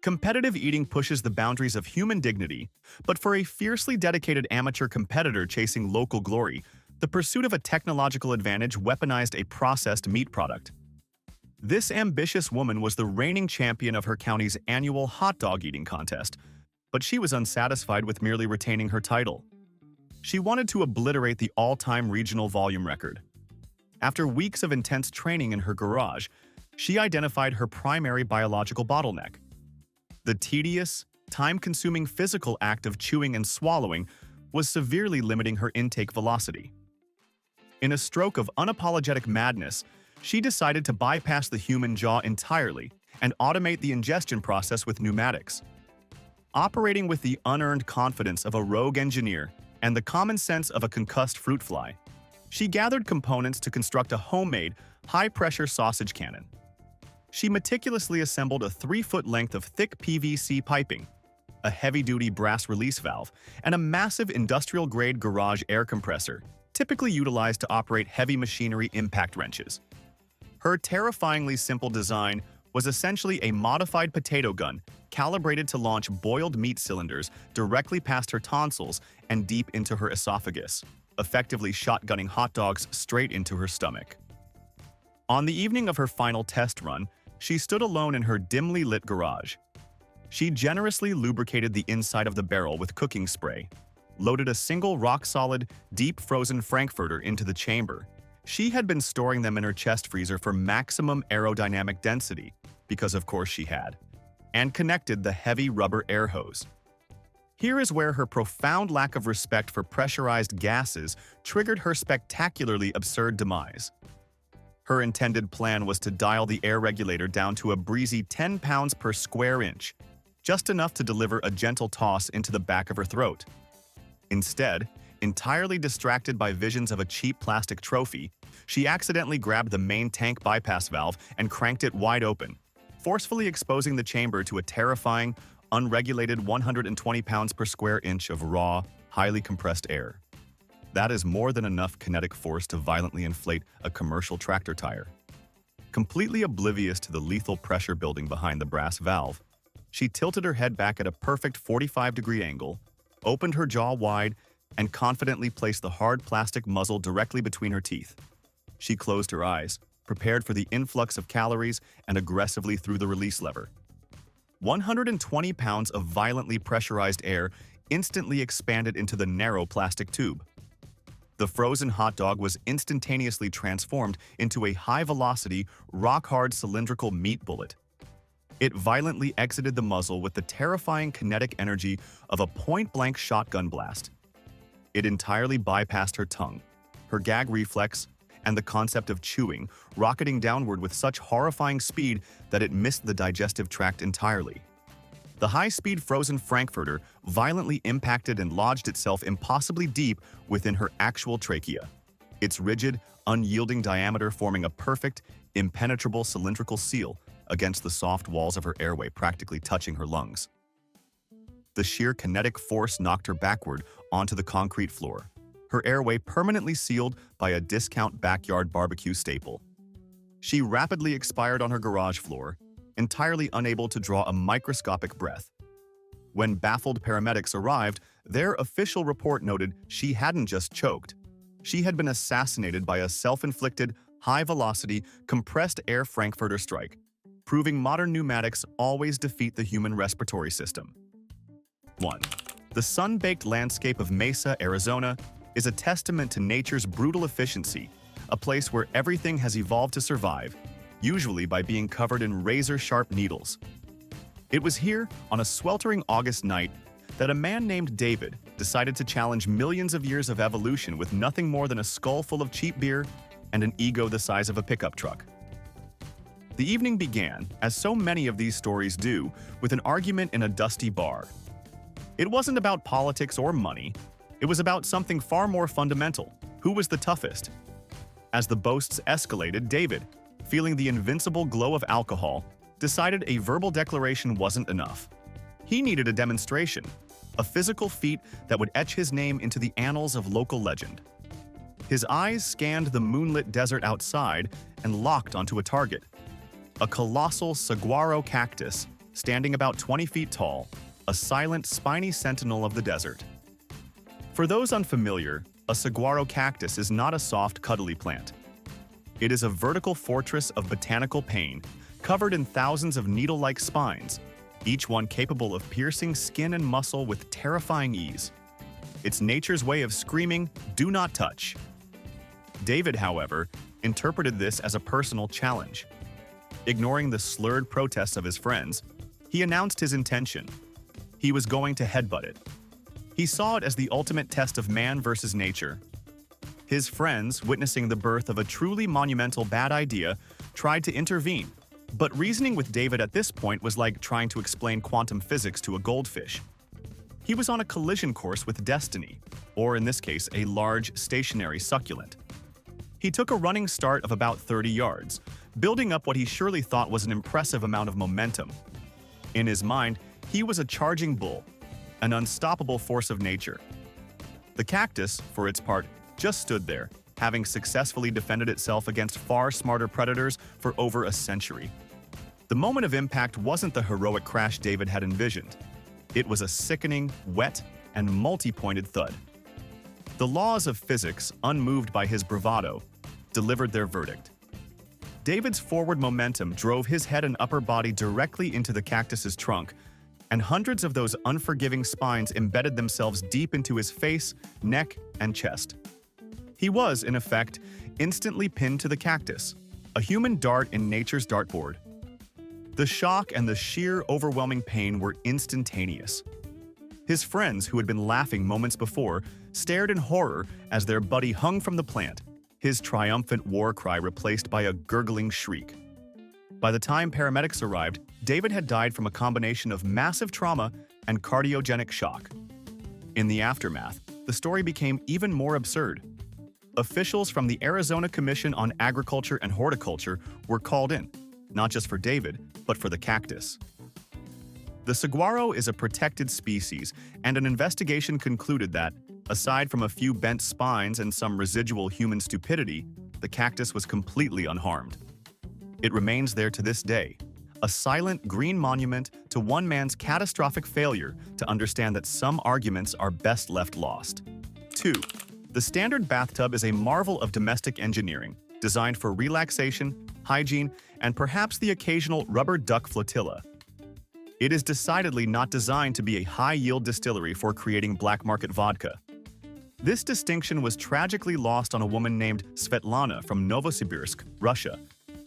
Competitive eating pushes the boundaries of human dignity, but for a fiercely dedicated amateur competitor chasing local glory, the pursuit of a technological advantage weaponized a processed meat product. This ambitious woman was the reigning champion of her county's annual hot dog eating contest, but she was unsatisfied with merely retaining her title. She wanted to obliterate the all-time regional volume record. After weeks of intense training in her garage, she identified her primary biological bottleneck. The tedious, time-consuming physical act of chewing and swallowing was severely limiting her intake velocity. In a stroke of unapologetic madness, she decided to bypass the human jaw entirely and automate the ingestion process with pneumatics. Operating with the unearned confidence of a rogue engineer and the common sense of a concussed fruit fly, she gathered components to construct a homemade, high-pressure sausage cannon. She meticulously assembled a 3-foot length of thick PVC piping, a heavy-duty brass release valve, and a massive industrial-grade garage air compressor, typically utilized to operate heavy machinery impact wrenches. Her terrifyingly simple design was essentially a modified potato gun calibrated to launch boiled meat cylinders directly past her tonsils and deep into her esophagus, effectively shotgunning hot dogs straight into her stomach. On the evening of her final test run, she stood alone in her dimly lit garage. She generously lubricated the inside of the barrel with cooking spray, loaded a single rock-solid, deep-frozen frankfurter into the chamber. She had been storing them in her chest freezer for maximum aerodynamic density, because of course she had, and connected the heavy rubber air hose. Here is where her profound lack of respect for pressurized gases triggered her spectacularly absurd demise. Her intended plan was to dial the air regulator down to a breezy 10 pounds per square inch, just enough to deliver a gentle toss into the back of her throat. Instead, entirely distracted by visions of a cheap plastic trophy, she accidentally grabbed the main tank bypass valve and cranked it wide open, forcefully exposing the chamber to a terrifying, unregulated 120 pounds per square inch of raw, highly compressed air. That is more than enough kinetic force to violently inflate a commercial tractor tire. Completely oblivious to the lethal pressure building behind the brass valve, she tilted her head back at a perfect 45-degree angle, opened her jaw wide, and confidently placed the hard plastic muzzle directly between her teeth. She closed her eyes, prepared for the influx of calories, and aggressively threw the release lever. 120 pounds of violently pressurized air instantly expanded into the narrow plastic tube. The frozen hot dog was instantaneously transformed into a high-velocity, rock-hard cylindrical meat bullet. It violently exited the muzzle with the terrifying kinetic energy of a point-blank shotgun blast. It entirely bypassed her tongue, her gag reflex, and the concept of chewing, rocketing downward with such horrifying speed that it missed the digestive tract entirely. The high-speed frozen frankfurter violently impacted and lodged itself impossibly deep within her actual trachea, its rigid, unyielding diameter forming a perfect, impenetrable cylindrical seal against the soft walls of her airway, practically touching her lungs. The sheer kinetic force knocked her backward onto the concrete floor, her airway permanently sealed by a discount backyard barbecue staple. She rapidly expired on her garage floor, entirely unable to draw a microscopic breath. When baffled paramedics arrived, their official report noted she hadn't just choked. She had been assassinated by a self-inflicted, high-velocity, compressed air frankfurter strike, proving modern pneumatics always defeat the human respiratory system. 1. The sun-baked landscape of Mesa, Arizona, is a testament to nature's brutal efficiency, a place where everything has evolved to survive, usually by being covered in razor-sharp needles. It was here, on a sweltering August night, that a man named David decided to challenge millions of years of evolution with nothing more than a skull full of cheap beer and an ego the size of a pickup truck. The evening began, as so many of these stories do, with an argument in a dusty bar. It wasn't about politics or money. It was about something far more fundamental: who was the toughest? As the boasts escalated, David, feeling the invincible glow of alcohol, decided a verbal declaration wasn't enough. He needed a demonstration, a physical feat that would etch his name into the annals of local legend. His eyes scanned the moonlit desert outside and locked onto a target: a colossal saguaro cactus standing about 20 feet tall, a silent, spiny sentinel of the desert. For those unfamiliar, a saguaro cactus is not a soft, cuddly plant. It is a vertical fortress of botanical pain, covered in thousands of needle-like spines, each one capable of piercing skin and muscle with terrifying ease. It's nature's way of screaming, "Do not touch." David, however, interpreted this as a personal challenge. Ignoring the slurred protests of his friends, he announced his intention. He was going to headbutt it. He saw it as the ultimate test of man versus nature. His friends, witnessing the birth of a truly monumental bad idea, tried to intervene, but reasoning with David at this point was like trying to explain quantum physics to a goldfish. He was on a collision course with destiny, or in this case, a large, stationary succulent. He took a running start of about 30 yards, building up what he surely thought was an impressive amount of momentum. In his mind, he was a charging bull, an unstoppable force of nature. The cactus, for its part, just stood there, having successfully defended itself against far smarter predators for over a century. The moment of impact wasn't the heroic crash David had envisioned. It was a sickening, wet, and multi-pointed thud. The laws of physics, unmoved by his bravado, delivered their verdict. David's forward momentum drove his head and upper body directly into the cactus's trunk, and hundreds of those unforgiving spines embedded themselves deep into his face, neck, and chest. He was, in effect, instantly pinned to the cactus, a human dart in nature's dartboard. The shock and the sheer, overwhelming pain were instantaneous. His friends, who had been laughing moments before, stared in horror as their buddy hung from the plant, his triumphant war cry replaced by a gurgling shriek. By the time paramedics arrived, David had died from a combination of massive trauma and cardiogenic shock. In the aftermath, the story became even more absurd. Officials from the Arizona Commission on Agriculture and Horticulture were called in, not just for David, but for the cactus. The saguaro is a protected species, and an investigation concluded that, aside from a few bent spines and some residual human stupidity, the cactus was completely unharmed. It remains there to this day, a silent green monument to one man's catastrophic failure to understand that some arguments are best left lost. 2. The standard bathtub is a marvel of domestic engineering, designed for relaxation, hygiene, and perhaps the occasional rubber duck flotilla. It is decidedly not designed to be a high-yield distillery for creating black market vodka. This distinction was tragically lost on a woman named Svetlana from Novosibirsk, Russia,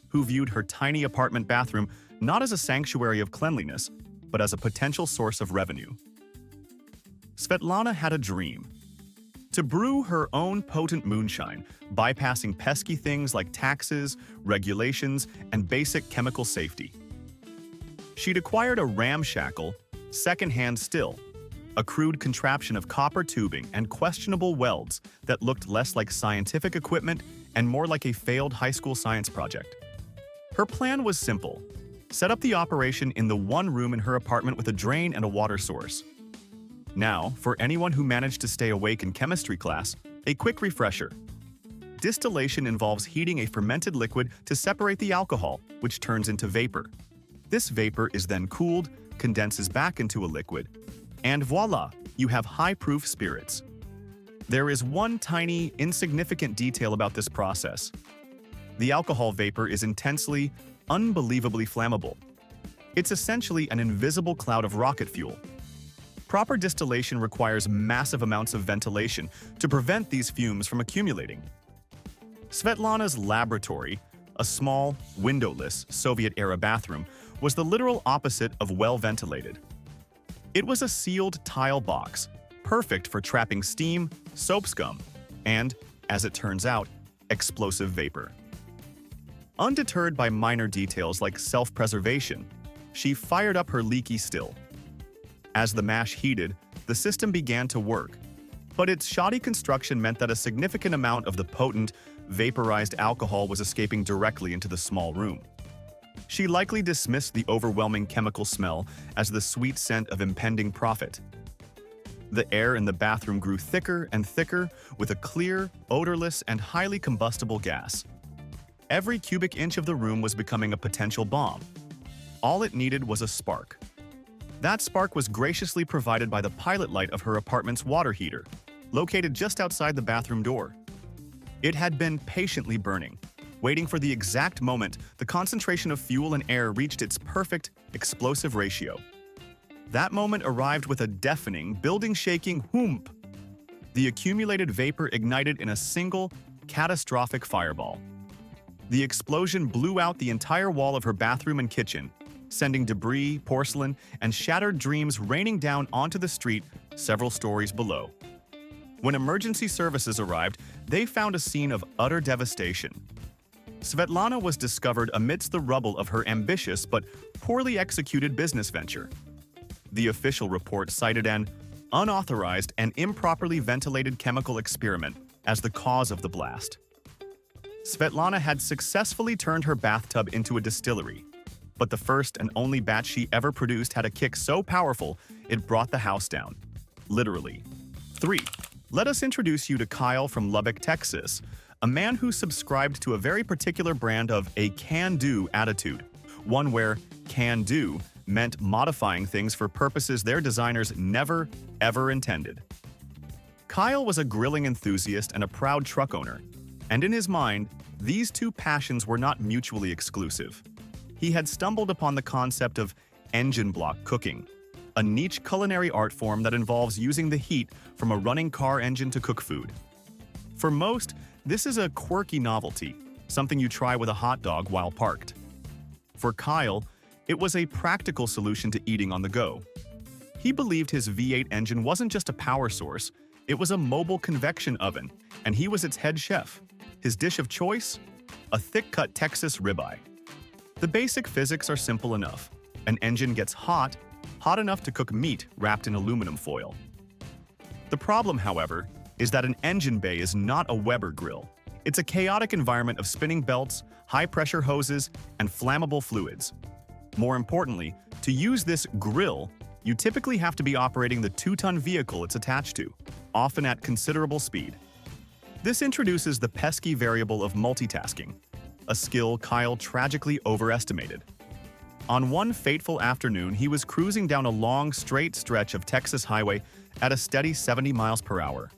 who viewed her tiny apartment bathroom not as a sanctuary of cleanliness, but as a potential source of revenue. Svetlana had a dream: to brew her own potent moonshine, bypassing pesky things like taxes, regulations, and basic chemical safety. She'd acquired a ramshackle, second-hand still, a crude contraption of copper tubing and questionable welds that looked less like scientific equipment and more like a failed high school science project. Her plan was simple: set up the operation in the one room in her apartment with a drain and a water source. Now, for anyone who managed to stay awake in chemistry class, a quick refresher. Distillation involves heating a fermented liquid to separate the alcohol, which turns into vapor. This vapor is then cooled, condenses back into a liquid, and voila, you have high-proof spirits. There is one tiny, insignificant detail about this process. The alcohol vapor is intensely, unbelievably flammable. It's essentially an invisible cloud of rocket fuel. Proper distillation requires massive amounts of ventilation to prevent these fumes from accumulating. Svetlana's laboratory, a small, windowless, Soviet-era bathroom, was the literal opposite of well-ventilated. It was a sealed tile box, perfect for trapping steam, soap scum, and, as it turns out, explosive vapor. Undeterred by minor details like self-preservation, she fired up her leaky still. As the mash heated, the system began to work, but its shoddy construction meant that a significant amount of the potent, vaporized alcohol was escaping directly into the small room. She likely dismissed the overwhelming chemical smell as the sweet scent of impending profit. The air in the bathroom grew thicker and thicker with a clear, odorless, and highly combustible gas. Every cubic inch of the room was becoming a potential bomb. All it needed was a spark. That spark was graciously provided by the pilot light of her apartment's water heater, located just outside the bathroom door. It had been patiently burning, waiting for the exact moment the concentration of fuel and air reached its perfect, explosive ratio. That moment arrived with a deafening, building-shaking whoomp. The accumulated vapor ignited in a single, catastrophic fireball. The explosion blew out the entire wall of her bathroom and kitchen, sending debris, porcelain, and shattered dreams raining down onto the street several stories below. When emergency services arrived, they found a scene of utter devastation. Svetlana was discovered amidst the rubble of her ambitious but poorly executed business venture. The official report cited an unauthorized and improperly ventilated chemical experiment as the cause of the blast. Svetlana had successfully turned her bathtub into a distillery, but the first and only batch she ever produced had a kick so powerful it brought the house down. Literally. 3. Let us introduce you to Kyle from Lubbock, Texas, a man who subscribed to a very particular brand of a can-do attitude, one where can-do meant modifying things for purposes their designers never, ever intended. Kyle was a grilling enthusiast and a proud truck owner, and in his mind, these two passions were not mutually exclusive. He had stumbled upon the concept of engine block cooking, a niche culinary art form that involves using the heat from a running car engine to cook food. For most, this is a quirky novelty, something you try with a hot dog while parked. For Kyle, it was a practical solution to eating on the go. He believed his V8 engine wasn't just a power source, it was a mobile convection oven, and he was its head chef. His dish of choice? A thick-cut Texas ribeye. The basic physics are simple enough. An engine gets hot enough to cook meat wrapped in aluminum foil. The problem, however, is that an engine bay is not a Weber grill. It's a chaotic environment of spinning belts, high-pressure hoses, and flammable fluids. More importantly, to use this grill, you typically have to be operating the 2-ton vehicle it's attached to, often at considerable speed. This introduces the pesky variable of multitasking, a skill Kyle tragically overestimated. On one fateful afternoon, he was cruising down a long, straight stretch of Texas highway at a steady 70 miles per hour.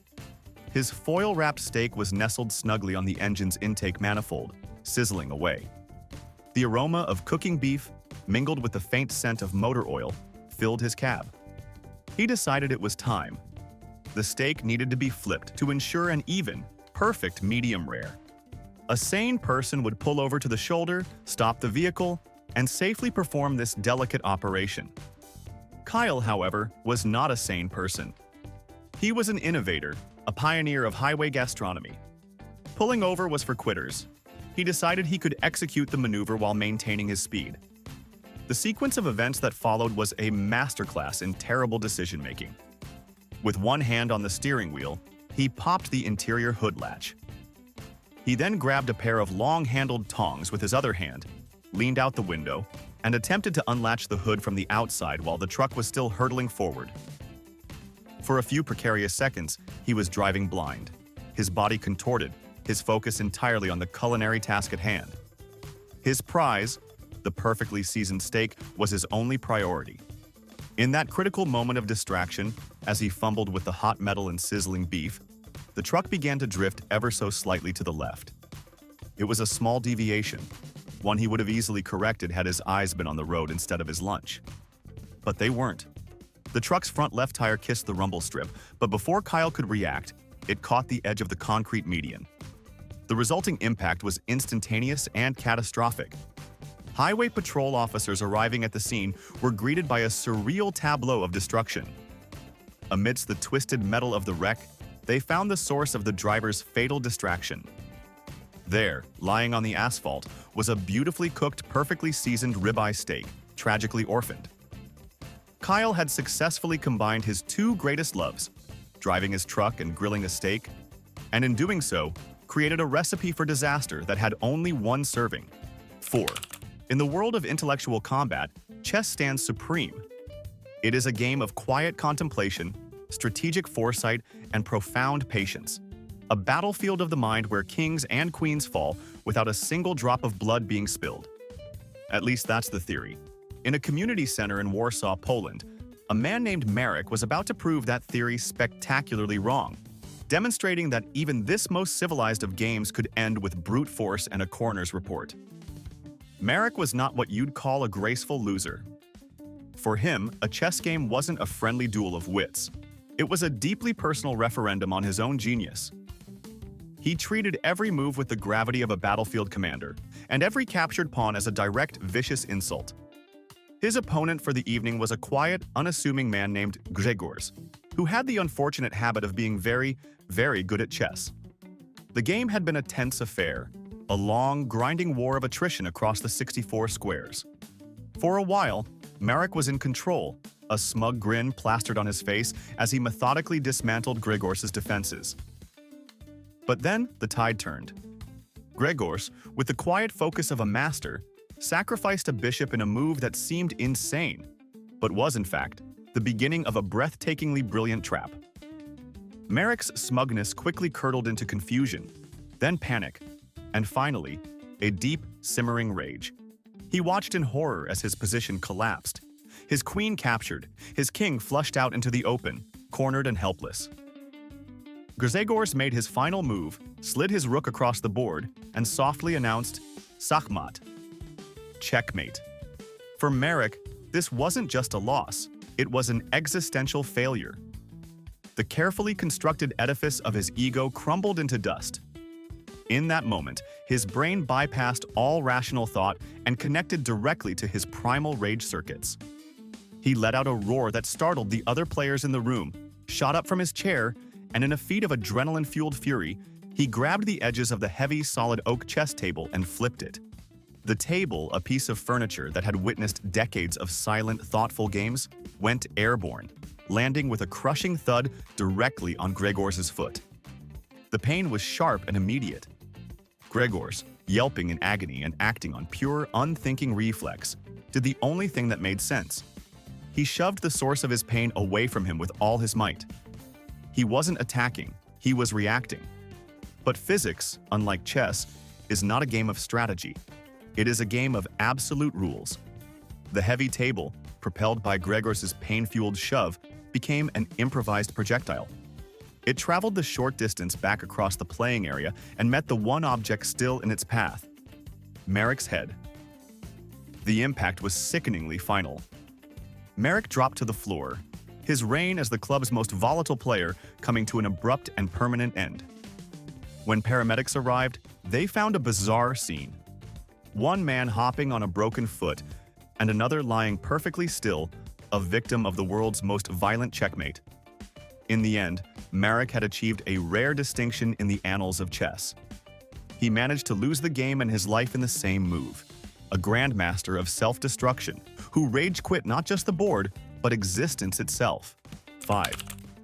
His foil-wrapped steak was nestled snugly on the engine's intake manifold, sizzling away. The aroma of cooking beef, mingled with the faint scent of motor oil, filled his cab. He decided it was time. The steak needed to be flipped to ensure an even, perfect medium rare. A sane person would pull over to the shoulder, stop the vehicle, and safely perform this delicate operation. Kyle, however, was not a sane person. He was an innovator, a pioneer of highway gastronomy. Pulling over was for quitters. He decided he could execute the maneuver while maintaining his speed. The sequence of events that followed was a masterclass in terrible decision-making. With one hand on the steering wheel, he popped the interior hood latch. He then grabbed a pair of long-handled tongs with his other hand, leaned out the window, and attempted to unlatch the hood from the outside while the truck was still hurtling forward. For a few precarious seconds, he was driving blind, his body contorted, his focus entirely on the culinary task at hand. His prize, the perfectly seasoned steak, was his only priority. In that critical moment of distraction, as he fumbled with the hot metal and sizzling beef, the truck began to drift ever so slightly to the left. It was a small deviation, one he would have easily corrected had his eyes been on the road instead of his lunch. But they weren't. The truck's front left tire kissed the rumble strip, but before Kyle could react, it caught the edge of the concrete median. The resulting impact was instantaneous and catastrophic. Highway patrol officers arriving at the scene were greeted by a surreal tableau of destruction. Amidst the twisted metal of the wreck, they found the source of the driver's fatal distraction. There, lying on the asphalt, was a beautifully cooked, perfectly seasoned ribeye steak, tragically orphaned. Kyle had successfully combined his two greatest loves, driving his truck and grilling a steak, and in doing so, created a recipe for disaster that had only one serving. 4. In the world of intellectual combat, chess stands supreme. It is a game of quiet contemplation, strategic foresight, and profound patience. A battlefield of the mind where kings and queens fall without a single drop of blood being spilled. At least that's the theory. In a community center in Warsaw, Poland, a man named Marek was about to prove that theory spectacularly wrong, demonstrating that even this most civilized of games could end with brute force and a coroner's report. Marek was not what you'd call a graceful loser. For him, a chess game wasn't a friendly duel of wits. It was a deeply personal referendum on his own genius. He treated every move with the gravity of a battlefield commander, and every captured pawn as a direct, vicious insult. His opponent for the evening was a quiet, unassuming man named Grzegorz, who had the unfortunate habit of being very, very good at chess. The game had been a tense affair, a long, grinding war of attrition across the 64 squares. For a while, Marek was in control, a smug grin plastered on his face as he methodically dismantled Grzegorz' defenses. But then the tide turned. Grzegorz, with the quiet focus of a master, sacrificed a bishop in a move that seemed insane, but was in fact the beginning of a breathtakingly brilliant trap. Marek's smugness quickly curdled into confusion, then panic, and finally, a deep, simmering rage. He watched in horror as his position collapsed, his queen captured, his king flushed out into the open, cornered and helpless. Grzegorz made his final move, slid his rook across the board, and softly announced, "Schachmat." Checkmate. For Marek, this wasn't just a loss, it was an existential failure. The carefully constructed edifice of his ego crumbled into dust. In that moment, his brain bypassed all rational thought and connected directly to his primal rage circuits. He let out a roar that startled the other players in the room, shot up from his chair, and in a feat of adrenaline-fueled fury, he grabbed the edges of the heavy, solid oak chess table and flipped it. The table, a piece of furniture that had witnessed decades of silent, thoughtful games, went airborne, landing with a crushing thud directly on Grzegorz' foot. The pain was sharp and immediate. Grzegorz, yelping in agony and acting on pure, unthinking reflex, did the only thing that made sense. He shoved the source of his pain away from him with all his might. He wasn't attacking, he was reacting. But physics, unlike chess, is not a game of strategy. It is a game of absolute rules. The heavy table, propelled by Grzegorz' pain-fueled shove, became an improvised projectile. It traveled the short distance back across the playing area and met the one object still in its path: Marek's head. The impact was sickeningly final. Marek dropped to the floor, his reign as the club's most volatile player coming to an abrupt and permanent end. When paramedics arrived, they found a bizarre scene. One man hopping on a broken foot, and another lying perfectly still, a victim of the world's most violent checkmate. In the end, Marek had achieved a rare distinction in the annals of chess. He managed to lose the game and his life in the same move. A grandmaster of self-destruction, who rage-quit not just the board, but existence itself. 5.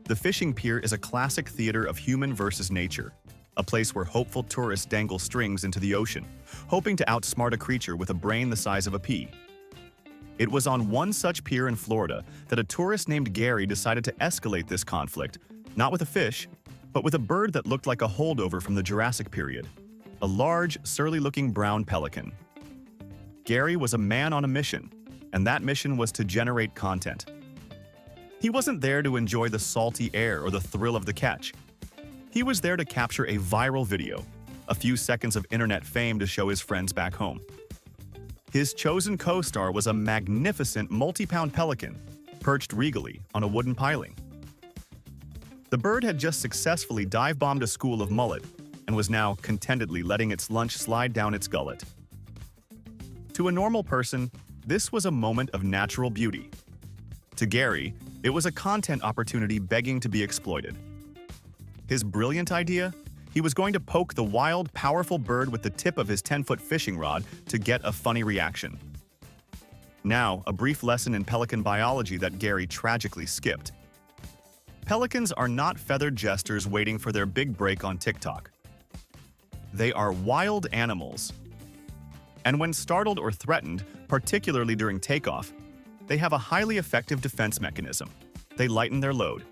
The fishing pier is a classic theater of human versus nature, a place where hopeful tourists dangle strings into the ocean, hoping to outsmart a creature with a brain the size of a pea. It was on one such pier in Florida that a tourist named Gary decided to escalate this conflict, not with a fish, but with a bird that looked like a holdover from the Jurassic period, a large, surly-looking brown pelican. Gary was a man on a mission, and that mission was to generate content. He wasn't there to enjoy the salty air or the thrill of the catch. He was there to capture a viral video, a few seconds of internet fame to show his friends back home. His chosen co-star was a magnificent multi-pound pelican, perched regally on a wooden piling. The bird had just successfully dive-bombed a school of mullet and was now contentedly letting its lunch slide down its gullet. To a normal person, this was a moment of natural beauty. To Gary, it was a content opportunity begging to be exploited. His brilliant idea? He was going to poke the wild, powerful bird with the tip of his 10-foot fishing rod to get a funny reaction. Now, a brief lesson in pelican biology that Gary tragically skipped. Pelicans are not feathered jesters waiting for their big break on TikTok. They are wild animals. And when startled or threatened, particularly during takeoff, they have a highly effective defense mechanism. They lighten their load.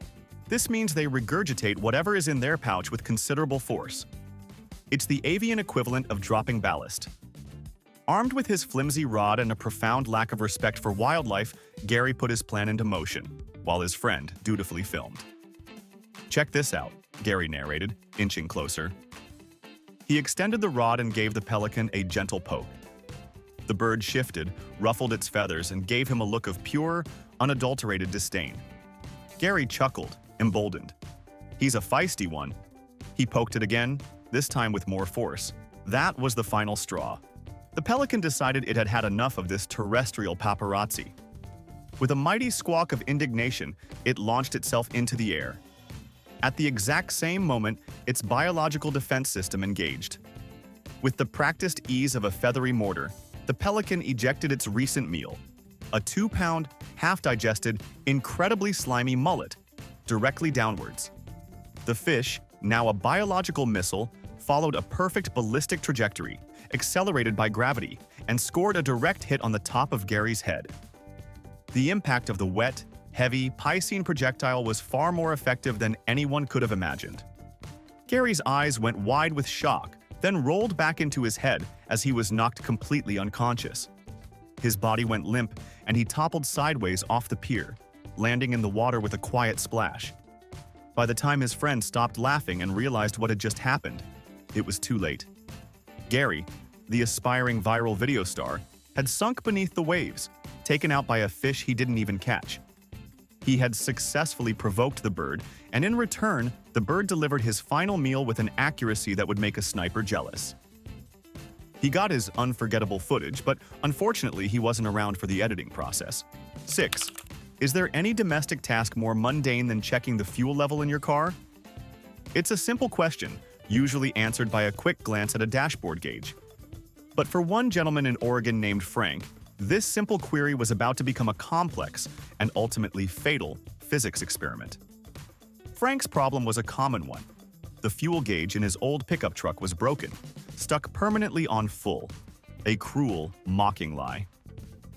This means they regurgitate whatever is in their pouch with considerable force. It's the avian equivalent of dropping ballast. Armed with his flimsy rod and a profound lack of respect for wildlife, Gary put his plan into motion, while his friend dutifully filmed. "Check this out," Gary narrated, inching closer. He extended the rod and gave the pelican a gentle poke. The bird shifted, ruffled its feathers, and gave him a look of pure, unadulterated disdain. Gary chuckled, emboldened. He's a feisty one. He poked it again, this time with more force. That was the final straw. The pelican decided it had had enough of this terrestrial paparazzi. With a mighty squawk of indignation, it launched itself into the air. At the exact same moment, its biological defense system engaged. With the practiced ease of a feathery mortar, the pelican ejected its recent meal, a 2-pound, half-digested, incredibly slimy mullet, directly downwards. The fish, now a biological missile, followed a perfect ballistic trajectory, accelerated by gravity, and scored a direct hit on the top of Gary's head. The impact of the wet, heavy, piscine projectile was far more effective than anyone could have imagined. Gary's eyes went wide with shock, then rolled back into his head as he was knocked completely unconscious. His body went limp, and he toppled sideways off the pier, landing in the water with a quiet splash. By the time his friend stopped laughing and realized what had just happened, it was too late. Gary, the aspiring viral video star, had sunk beneath the waves, taken out by a fish he didn't even catch. He had successfully provoked the bird, and in return, the bird delivered his final meal with an accuracy that would make a sniper jealous. He got his unforgettable footage, but unfortunately he wasn't around for the editing process. 6. Is there any domestic task more mundane than checking the fuel level in your car? It's a simple question, usually answered by a quick glance at a dashboard gauge. But for one gentleman in Oregon named Frank, this simple query was about to become a complex and ultimately fatal physics experiment. Frank's problem was a common one. The fuel gauge in his old pickup truck was broken, stuck permanently on full. A cruel, mocking lie.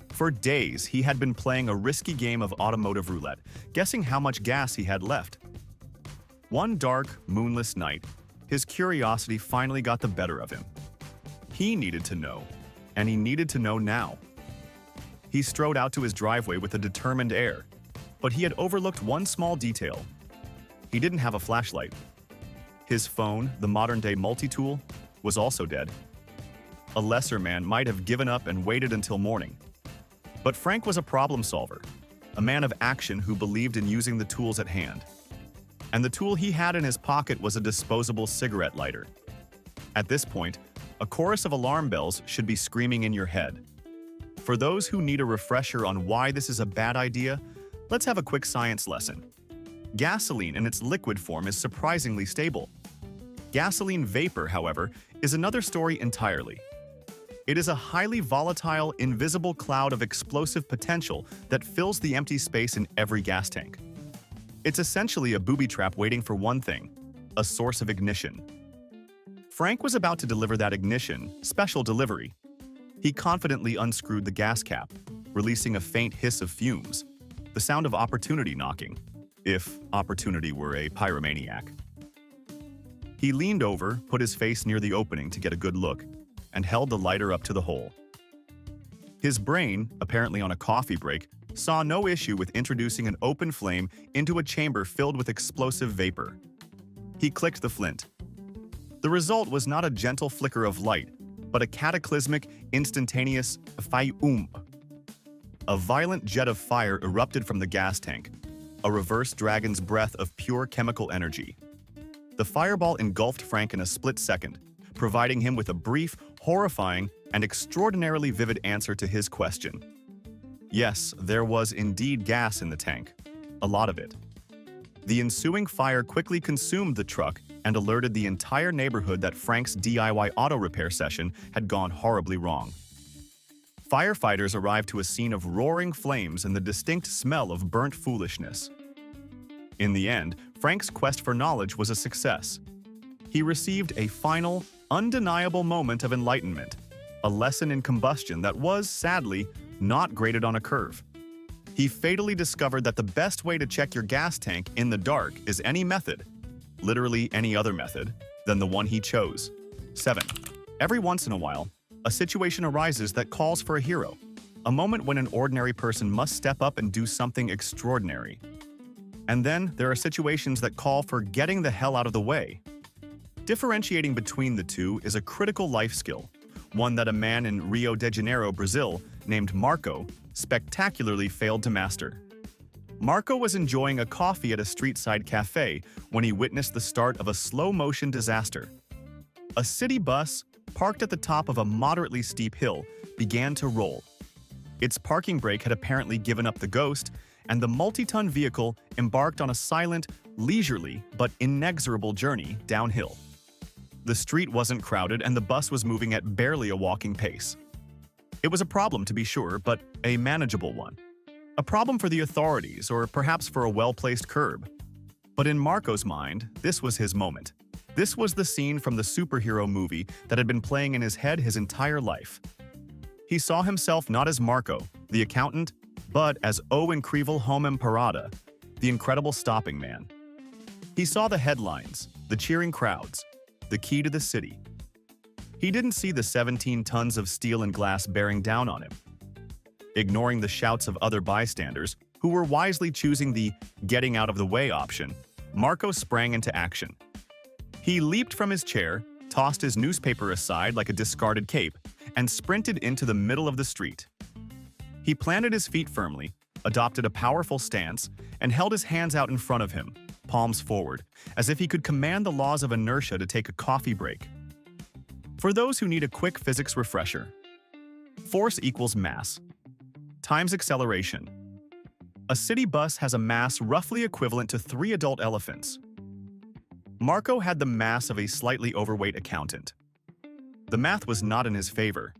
For days, he had been playing a risky game of automotive roulette, guessing how much gas he had left. One dark, moonless night, his curiosity finally got the better of him. He needed to know, and he needed to know now. He strode out to his driveway with a determined air, but he had overlooked one small detail. He didn't have a flashlight. His phone, the modern-day multi-tool, was also dead. A lesser man might have given up and waited until morning. But Frank was a problem solver, a man of action who believed in using the tools at hand. And the tool he had in his pocket was a disposable cigarette lighter. At this point, a chorus of alarm bells should be screaming in your head. For those who need a refresher on why this is a bad idea, let's have a quick science lesson. Gasoline in its liquid form is surprisingly stable. Gasoline vapor, however, is another story entirely. It is a highly volatile, invisible cloud of explosive potential that fills the empty space in every gas tank. It's essentially a booby trap waiting for one thing: a source of ignition. Frank was about to deliver that ignition, special delivery. He confidently unscrewed the gas cap, releasing a faint hiss of fumes, the sound of opportunity knocking, if opportunity were a pyromaniac. He leaned over, put his face near the opening to get a good look, and held the lighter up to the hole. His brain, apparently on a coffee break, saw no issue with introducing an open flame into a chamber filled with explosive vapor. He clicked the flint. The result was not a gentle flicker of light, but a cataclysmic, instantaneous fayum. A violent jet of fire erupted from the gas tank, a reverse dragon's breath of pure chemical energy. The fireball engulfed Frank in a split second, providing him with a brief, horrifying, and extraordinarily vivid answer to his question. Yes, there was indeed gas in the tank, a lot of it. The ensuing fire quickly consumed the truck, and alerted the entire neighborhood that Frank's DIY auto repair session had gone horribly wrong. Firefighters arrived to a scene of roaring flames and the distinct smell of burnt foolishness. In the end, Frank's quest for knowledge was a success. He received a final, undeniable moment of enlightenment, a lesson in combustion that was, sadly, not graded on a curve. He fatally discovered that the best way to check your gas tank in the dark is any method, literally any other method, than the one he chose. 7. Every once in a while, a situation arises that calls for a hero, a moment when an ordinary person must step up and do something extraordinary. And then there are situations that call for getting the hell out of the way. Differentiating between the two is a critical life skill, one that a man in Rio de Janeiro, Brazil, named Marco, spectacularly failed to master. Marco was enjoying a coffee at a street-side cafe when he witnessed the start of a slow-motion disaster. A city bus, parked at the top of a moderately steep hill, began to roll. Its parking brake had apparently given up the ghost, and the multi-ton vehicle embarked on a silent, leisurely, but inexorable journey downhill. The street wasn't crowded and the bus was moving at barely a walking pace. It was a problem, to be sure, but a manageable one. A problem for the authorities, or perhaps for a well-placed curb. But in Marco's mind, this was his moment. This was the scene from the superhero movie that had been playing in his head his entire life. He saw himself not as Marco, the accountant, but as Owen Creevil Homem Parada, the incredible stopping man. He saw the headlines, the cheering crowds, the key to the city. He didn't see the 17 tons of steel and glass bearing down on him. Ignoring the shouts of other bystanders, who were wisely choosing the getting out of the way option, Marco sprang into action. He leaped from his chair, tossed his newspaper aside like a discarded cape, and sprinted into the middle of the street. He planted his feet firmly, adopted a powerful stance, and held his hands out in front of him, palms forward, as if he could command the laws of inertia to take a coffee break. For those who need a quick physics refresher, force equals mass times acceleration. A city bus has a mass roughly equivalent to 3 adult elephants. Marco had the mass of a slightly overweight accountant. The math was not in his favor.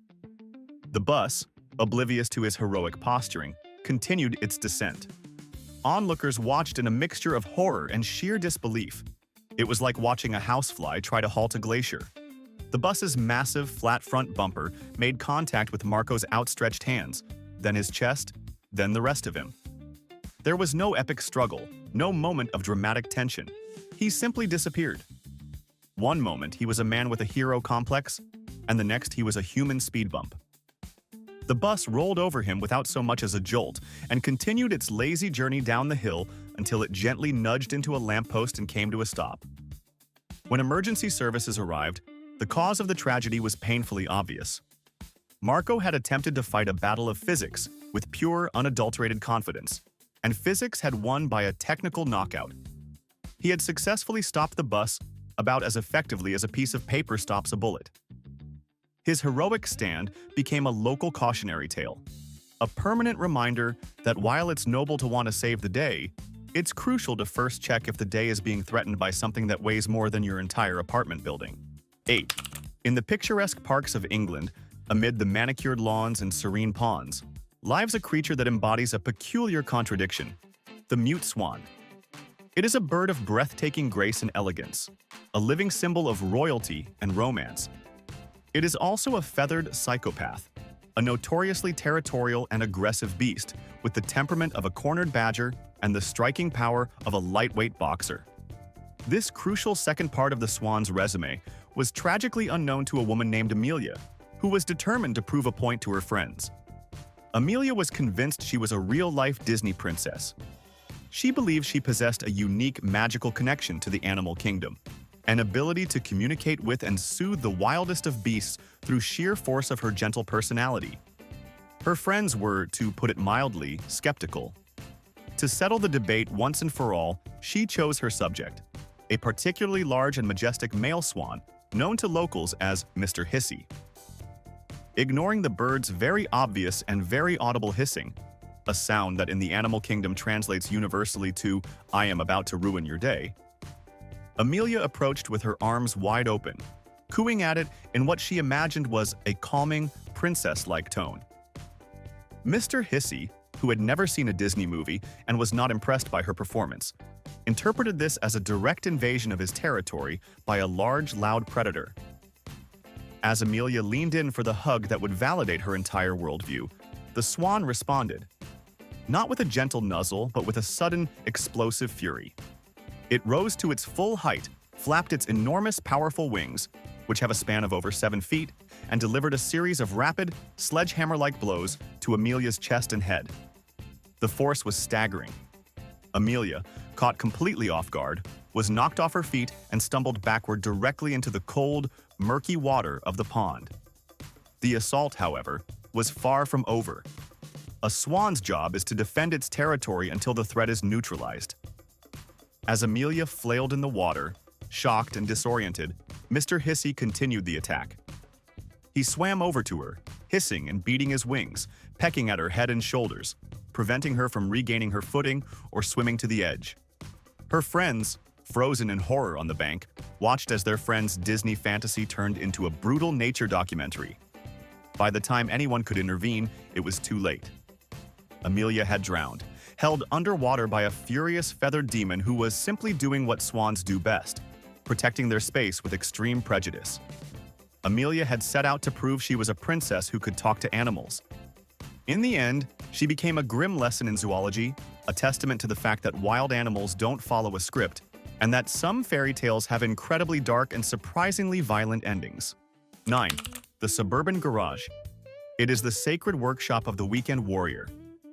The bus, oblivious to his heroic posturing, continued its descent. Onlookers watched in a mixture of horror and sheer disbelief. It was like watching a housefly try to halt a glacier. The bus's massive, flat front bumper made contact with Marco's outstretched hands, then his chest, then the rest of him. There was no epic struggle, no moment of dramatic tension. He simply disappeared. One moment he was a man with a hero complex, and the next he was a human speed bump. The bus rolled over him without so much as a jolt and continued its lazy journey down the hill until it gently nudged into a lamppost and came to a stop. When emergency services arrived, the cause of the tragedy was painfully obvious. Marco had attempted to fight a battle of physics with pure, unadulterated confidence, and physics had won by a technical knockout. He had successfully stopped the bus about as effectively as a piece of paper stops a bullet. His heroic stand became a local cautionary tale, a permanent reminder that while it's noble to want to save the day, it's crucial to first check if the day is being threatened by something that weighs more than your entire apartment building. 8. In the picturesque parks of England, amid the manicured lawns and serene ponds, lives a creature that embodies a peculiar contradiction: the mute swan. It is a bird of breathtaking grace and elegance, a living symbol of royalty and romance. It is also a feathered psychopath, a notoriously territorial and aggressive beast with the temperament of a cornered badger and the striking power of a lightweight boxer. This crucial second part of the swan's resume was tragically unknown to a woman named Amelia, who was determined to prove a point to her friends. Amelia was convinced she was a real-life Disney princess. She believed she possessed a unique magical connection to the animal kingdom, an ability to communicate with and soothe the wildest of beasts through sheer force of her gentle personality. Her friends were, to put it mildly, skeptical. To settle the debate once and for all, she chose her subject, a particularly large and majestic male swan known to locals as Mr. Hissy. Ignoring the bird's very obvious and very audible hissing, a sound that in the animal kingdom translates universally to "I am about to ruin your day," Amelia approached with her arms wide open, cooing at it in what she imagined was a calming, princess-like tone. Mr. Hissy, who had never seen a Disney movie and was not impressed by her performance, interpreted this as a direct invasion of his territory by a large, loud predator. As Amelia leaned in for the hug that would validate her entire worldview, the swan responded, not with a gentle nuzzle, but with a sudden, explosive fury. It rose to its full height, flapped its enormous, powerful wings, which have a span of over 7 feet, and delivered a series of rapid, sledgehammer-like blows to Amelia's chest and head. The force was staggering. Amelia, caught completely off guard, was knocked off her feet and stumbled backward directly into the cold, murky water of the pond. The assault, however, was far from over. A swan's job is to defend its territory until the threat is neutralized. As Amelia flailed in the water, shocked and disoriented, Mr. Hissy continued the attack. He swam over to her, hissing and beating his wings, pecking at her head and shoulders, preventing her from regaining her footing or swimming to the edge. Her friends, frozen in horror on the bank, watched as their friend's Disney fantasy turned into a brutal nature documentary. By the time anyone could intervene, it was too late. Amelia had drowned, held underwater by a furious feathered demon who was simply doing what swans do best, protecting their space with extreme prejudice. Amelia had set out to prove she was a princess who could talk to animals. In the end, she became a grim lesson in zoology, a testament to the fact that wild animals don't follow a script, and that some fairy tales have incredibly dark and surprisingly violent endings. 9. The Suburban Garage. It is the sacred workshop of the weekend warrior,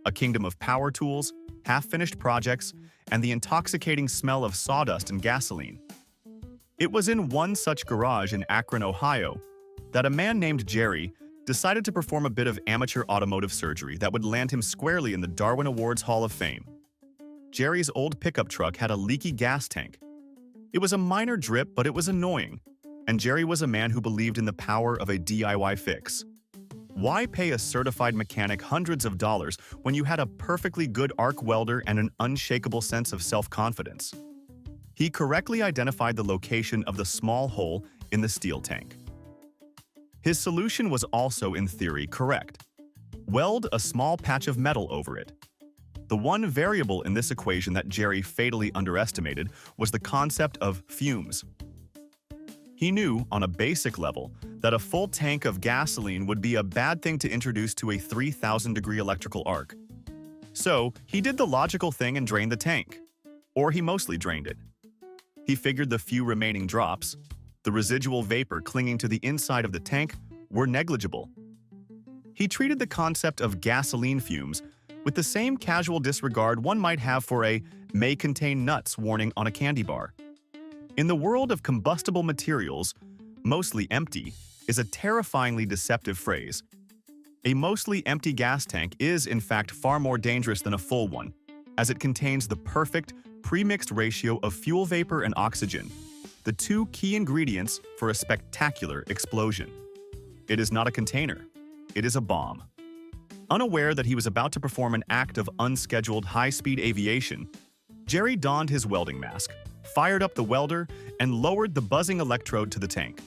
a kingdom of power tools, half-finished projects, and the intoxicating smell of sawdust and gasoline. It was in one such garage in Akron, Ohio, that a man named Jerry decided to perform a bit of amateur automotive surgery that would land him squarely in the Darwin Awards Hall of Fame. Jerry's old pickup truck had a leaky gas tank. It was a minor drip, but it was annoying, and Jerry was a man who believed in the power of a DIY fix. Why pay a certified mechanic hundreds of dollars when you had a perfectly good arc welder and an unshakable sense of self-confidence? He correctly identified the location of the small hole in the steel tank. His solution was also, in theory, correct. Weld a small patch of metal over it. The one variable in this equation that Jerry fatally underestimated was the concept of fumes. He knew, on a basic level, that a full tank of gasoline would be a bad thing to introduce to a 3,000-degree electrical arc. So, he did the logical thing and drained the tank. Or he mostly drained it. He figured the few remaining drops, the residual vapor clinging to the inside of the tank, were negligible. He treated the concept of gasoline fumes with the same casual disregard one might have for a "may contain nuts" warning on a candy bar. In the world of combustible materials, mostly empty is a terrifyingly deceptive phrase. A mostly empty gas tank is, in fact, far more dangerous than a full one, as it contains the perfect, pre-mixed ratio of fuel vapor and oxygen, the two key ingredients for a spectacular explosion. It is not a container. It is a bomb. Unaware that he was about to perform an act of unscheduled high-speed aviation, Jerry donned his welding mask, fired up the welder, and lowered the buzzing electrode to the tank.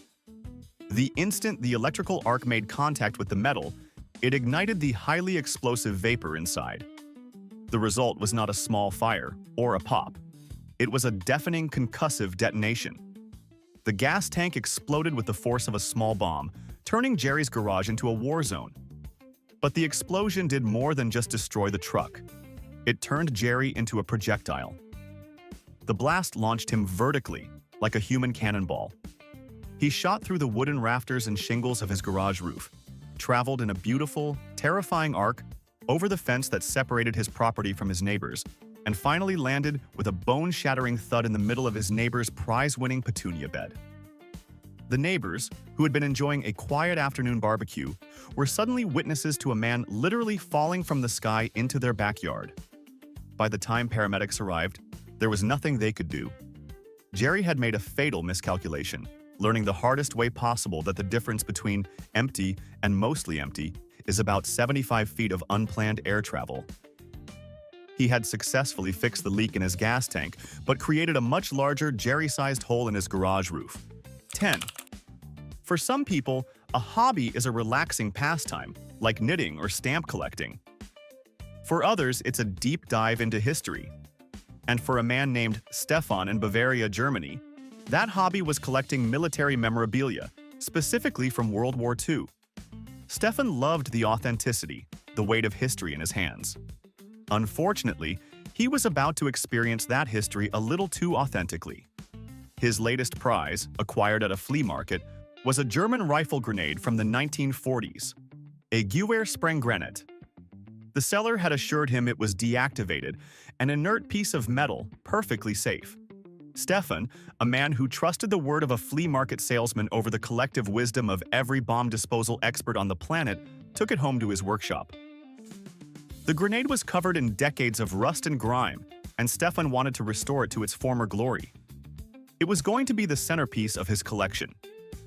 The instant the electrical arc made contact with the metal, it ignited the highly explosive vapor inside. The result was not a small fire or a pop. It was a deafening concussive detonation. The gas tank exploded with the force of a small bomb, turning Jerry's garage into a war zone. But the explosion did more than just destroy the truck. It turned Jerry into a projectile. The blast launched him vertically, like a human cannonball. He shot through the wooden rafters and shingles of his garage roof, traveled in a beautiful, terrifying arc over the fence that separated his property from his neighbors, and finally landed with a bone-shattering thud in the middle of his neighbor's prize-winning petunia bed. The neighbors, who had been enjoying a quiet afternoon barbecue, were suddenly witnesses to a man literally falling from the sky into their backyard. By the time paramedics arrived, there was nothing they could do. Jerry had made a fatal miscalculation, learning the hardest way possible that the difference between empty and mostly empty is about 75 feet of unplanned air travel. He had successfully fixed the leak in his gas tank, but created a much larger, Jerry-sized hole in his garage roof. 10. For some people, a hobby is a relaxing pastime, like knitting or stamp collecting. For others, it's a deep dive into history. And for a man named Stefan in Bavaria, Germany, that hobby was collecting military memorabilia, specifically from World War II. Stefan loved the authenticity, the weight of history in his hands. Unfortunately, he was about to experience that history a little too authentically. His latest prize, acquired at a flea market, was a German rifle grenade from the 1940s, a Gewehr-Sprenggranate. The seller had assured him it was deactivated, an inert piece of metal, perfectly safe. Stefan, a man who trusted the word of a flea market salesman over the collective wisdom of every bomb disposal expert on the planet, took it home to his workshop. The grenade was covered in decades of rust and grime, and Stefan wanted to restore it to its former glory. It was going to be the centerpiece of his collection.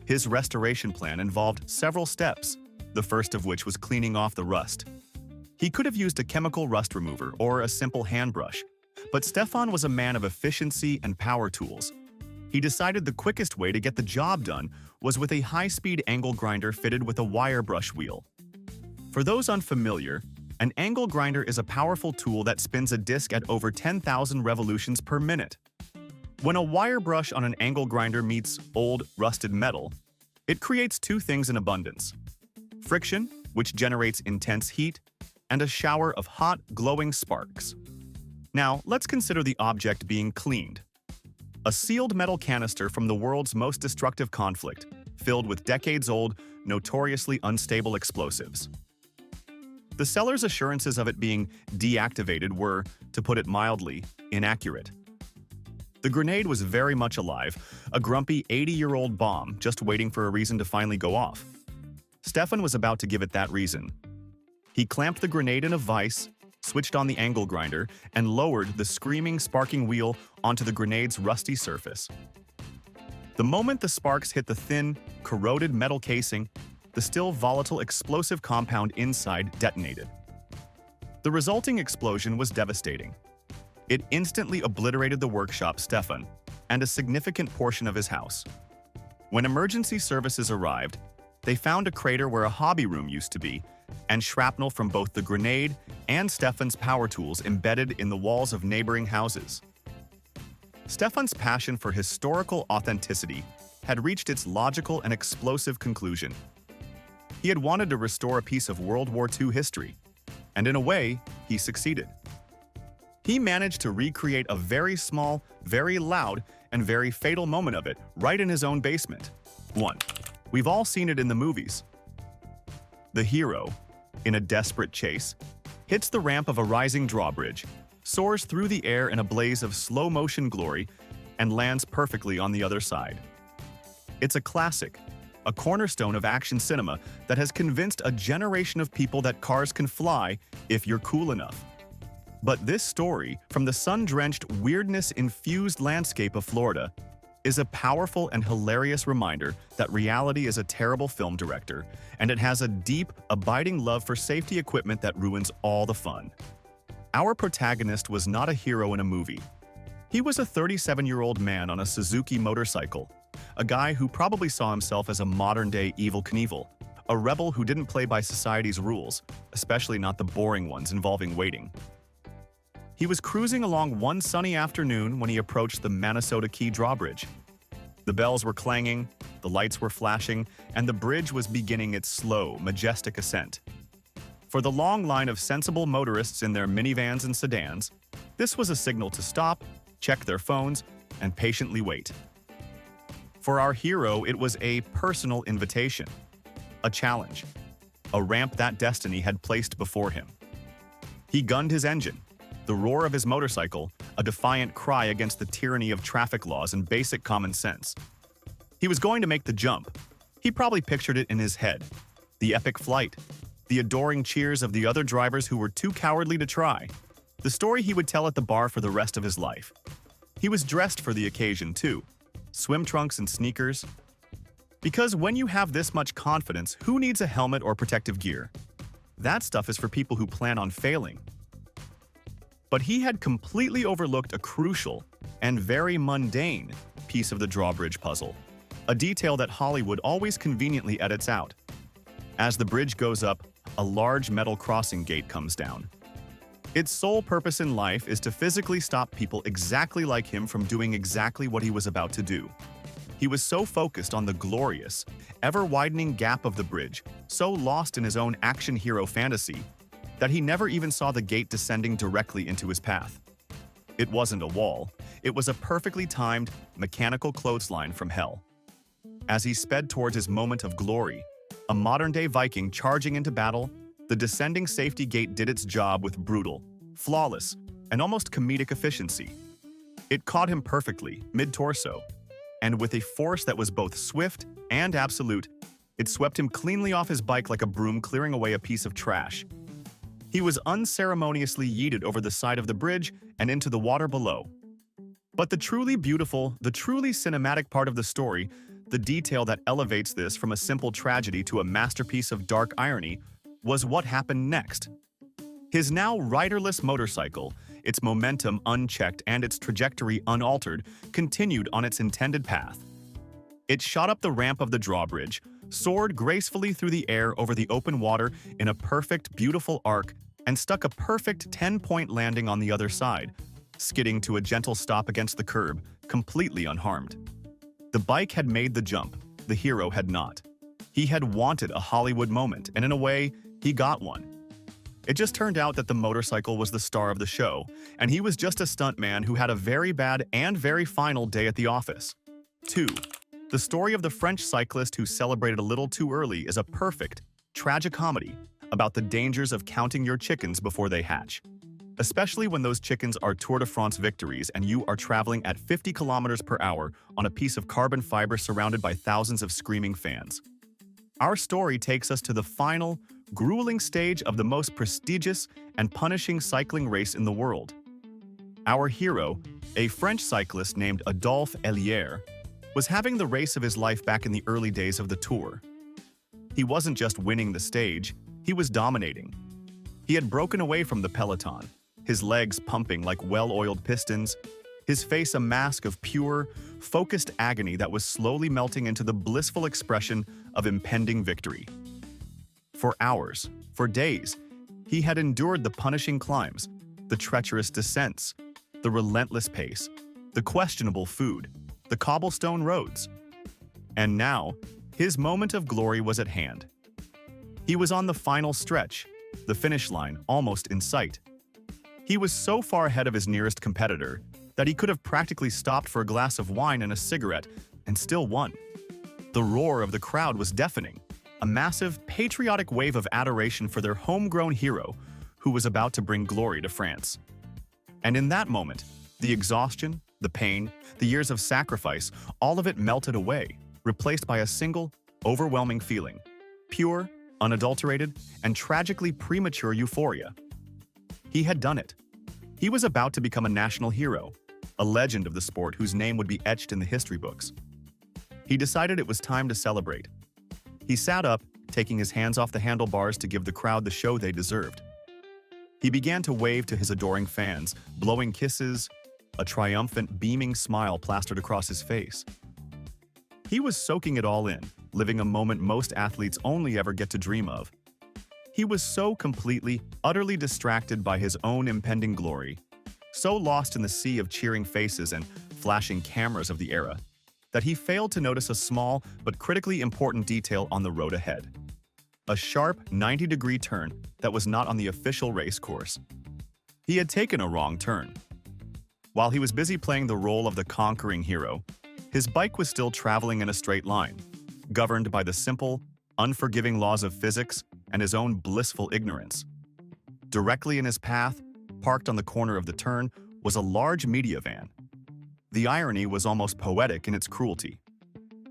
His restoration plan involved several steps, the first of which was cleaning off the rust. He could have used a chemical rust remover or a simple hand brush, but Stefan was a man of efficiency and power tools. He decided the quickest way to get the job done was with a high-speed angle grinder fitted with a wire brush wheel. For those unfamiliar, an angle grinder is a powerful tool that spins a disc at over 10,000 revolutions per minute. When a wire brush on an angle grinder meets old, rusted metal, it creates two things in abundance: friction, which generates intense heat, and a shower of hot, glowing sparks. Now, let's consider the object being cleaned. A sealed metal canister from the world's most destructive conflict, filled with decades-old, notoriously unstable explosives. The seller's assurances of it being deactivated were, to put it mildly, inaccurate. The grenade was very much alive, a grumpy 80-year-old bomb just waiting for a reason to finally go off. Stefan was about to give it that reason. He clamped the grenade in a vise, switched on the angle grinder, and lowered the screaming, sparking wheel onto the grenade's rusty surface. The moment the sparks hit the thin, corroded metal casing, the still volatile explosive compound inside detonated. The resulting explosion was devastating. It instantly obliterated the workshop Stefan and a significant portion of his house. When emergency services arrived, they found a crater where a hobby room used to be, and shrapnel from both the grenade and Stefan's power tools embedded in the walls of neighboring houses. Stefan's passion for historical authenticity had reached its logical and explosive conclusion. He had wanted to restore a piece of World War II history, and in a way, he succeeded. He managed to recreate a very small, very loud, and very fatal moment of it right in his own basement. 1. We've all seen it in the movies. The hero, in a desperate chase, hits the ramp of a rising drawbridge, soars through the air in a blaze of slow-motion glory, and lands perfectly on the other side. It's a classic, a cornerstone of action cinema that has convinced a generation of people that cars can fly if you're cool enough. But this story, from the sun-drenched, weirdness-infused landscape of Florida, is a powerful and hilarious reminder that reality is a terrible film director, and it has a deep, abiding love for safety equipment that ruins all the fun. Our protagonist was not a hero in a movie. He was a 37-year-old man on a Suzuki motorcycle, a guy who probably saw himself as a modern-day Evel Knievel, a rebel who didn't play by society's rules, especially not the boring ones involving waiting. He was cruising along one sunny afternoon when he approached the Minnesota Key drawbridge. The bells were clanging, the lights were flashing, and the bridge was beginning its slow, majestic ascent. For the long line of sensible motorists in their minivans and sedans, this was a signal to stop, check their phones, and patiently wait. For our hero, it was a personal invitation, a challenge, a ramp that destiny had placed before him. He gunned his engine, the roar of his motorcycle, a defiant cry against the tyranny of traffic laws and basic common sense. He was going to make the jump. He probably pictured it in his head. The epic flight, the adoring cheers of the other drivers who were too cowardly to try, the story he would tell at the bar for the rest of his life. He was dressed for the occasion, too. Swim trunks and sneakers. Because when you have this much confidence, who needs a helmet or protective gear? That stuff is for people who plan on failing. But he had completely overlooked a crucial and very mundane piece of the drawbridge puzzle, a detail that Hollywood always conveniently edits out. As the bridge goes up, a large metal crossing gate comes down. Its sole purpose in life is to physically stop people exactly like him from doing exactly what he was about to do. He was so focused on the glorious, ever-widening gap of the bridge, so lost in his own action hero fantasy, that he never even saw the gate descending directly into his path. It wasn't a wall, it was a perfectly timed, mechanical clothesline from hell. As he sped towards his moment of glory, a modern-day Viking charging into battle, the descending safety gate did its job with brutal, flawless, and almost comedic efficiency. It caught him perfectly, mid-torso, and with a force that was both swift and absolute, it swept him cleanly off his bike like a broom clearing away a piece of trash. He was unceremoniously yeeted over the side of the bridge and into the water below. But the truly beautiful, the truly cinematic part of the story, the detail that elevates this from a simple tragedy to a masterpiece of dark irony, was what happened next. His now riderless motorcycle, its momentum unchecked and its trajectory unaltered, continued on its intended path. It shot up the ramp of the drawbridge, soared gracefully through the air over the open water in a perfect, beautiful arc, and stuck a perfect 10-point landing on the other side, skidding to a gentle stop against the curb, completely unharmed. The bike had made the jump, the hero had not. He had wanted a Hollywood moment, and in a way, he got one. It just turned out that the motorcycle was the star of the show, and he was just a stuntman who had a very bad and very final day at the office. 2. The story of the French cyclist who celebrated a little too early is a perfect, tragicomedy about the dangers of counting your chickens before they hatch. Especially when those chickens are Tour de France victories and you are traveling at 50 kilometers per hour on a piece of carbon fiber surrounded by thousands of screaming fans. Our story takes us to the final, grueling stage of the most prestigious and punishing cycling race in the world. Our hero, a French cyclist named Adolphe Hélier, was having the race of his life back in the early days of the Tour. He wasn't just winning the stage, he was dominating. He had broken away from the peloton, his legs pumping like well-oiled pistons, his face a mask of pure, focused agony that was slowly melting into the blissful expression of impending victory. For hours, for days, he had endured the punishing climbs, the treacherous descents, the relentless pace, the questionable food, the cobblestone roads. And now, his moment of glory was at hand. He was on the final stretch, the finish line almost in sight. He was so far ahead of his nearest competitor that he could have practically stopped for a glass of wine and a cigarette and still won. The roar of the crowd was deafening, a massive, patriotic wave of adoration for their homegrown hero who was about to bring glory to France. And in that moment, the exhaustion, the pain, the years of sacrifice, all of it melted away, replaced by a single, overwhelming feeling: pure, unadulterated, and tragically premature euphoria. He had done it. He was about to become a national hero, a legend of the sport whose name would be etched in the history books. He decided it was time to celebrate. He sat up, taking his hands off the handlebars to give the crowd the show they deserved. He began to wave to his adoring fans, blowing kisses, a triumphant, beaming smile plastered across his face. He was soaking it all in, living a moment most athletes only ever get to dream of. He was so completely, utterly distracted by his own impending glory, so lost in the sea of cheering faces and flashing cameras of the era, that he failed to notice a small but critically important detail on the road ahead: a sharp 90-degree turn that was not on the official race course. He had taken a wrong turn. While he was busy playing the role of the conquering hero, his bike was still traveling in a straight line, governed by the simple, unforgiving laws of physics and his own blissful ignorance. Directly in his path, parked on the corner of the turn, was a large media van. The irony was almost poetic in its cruelty.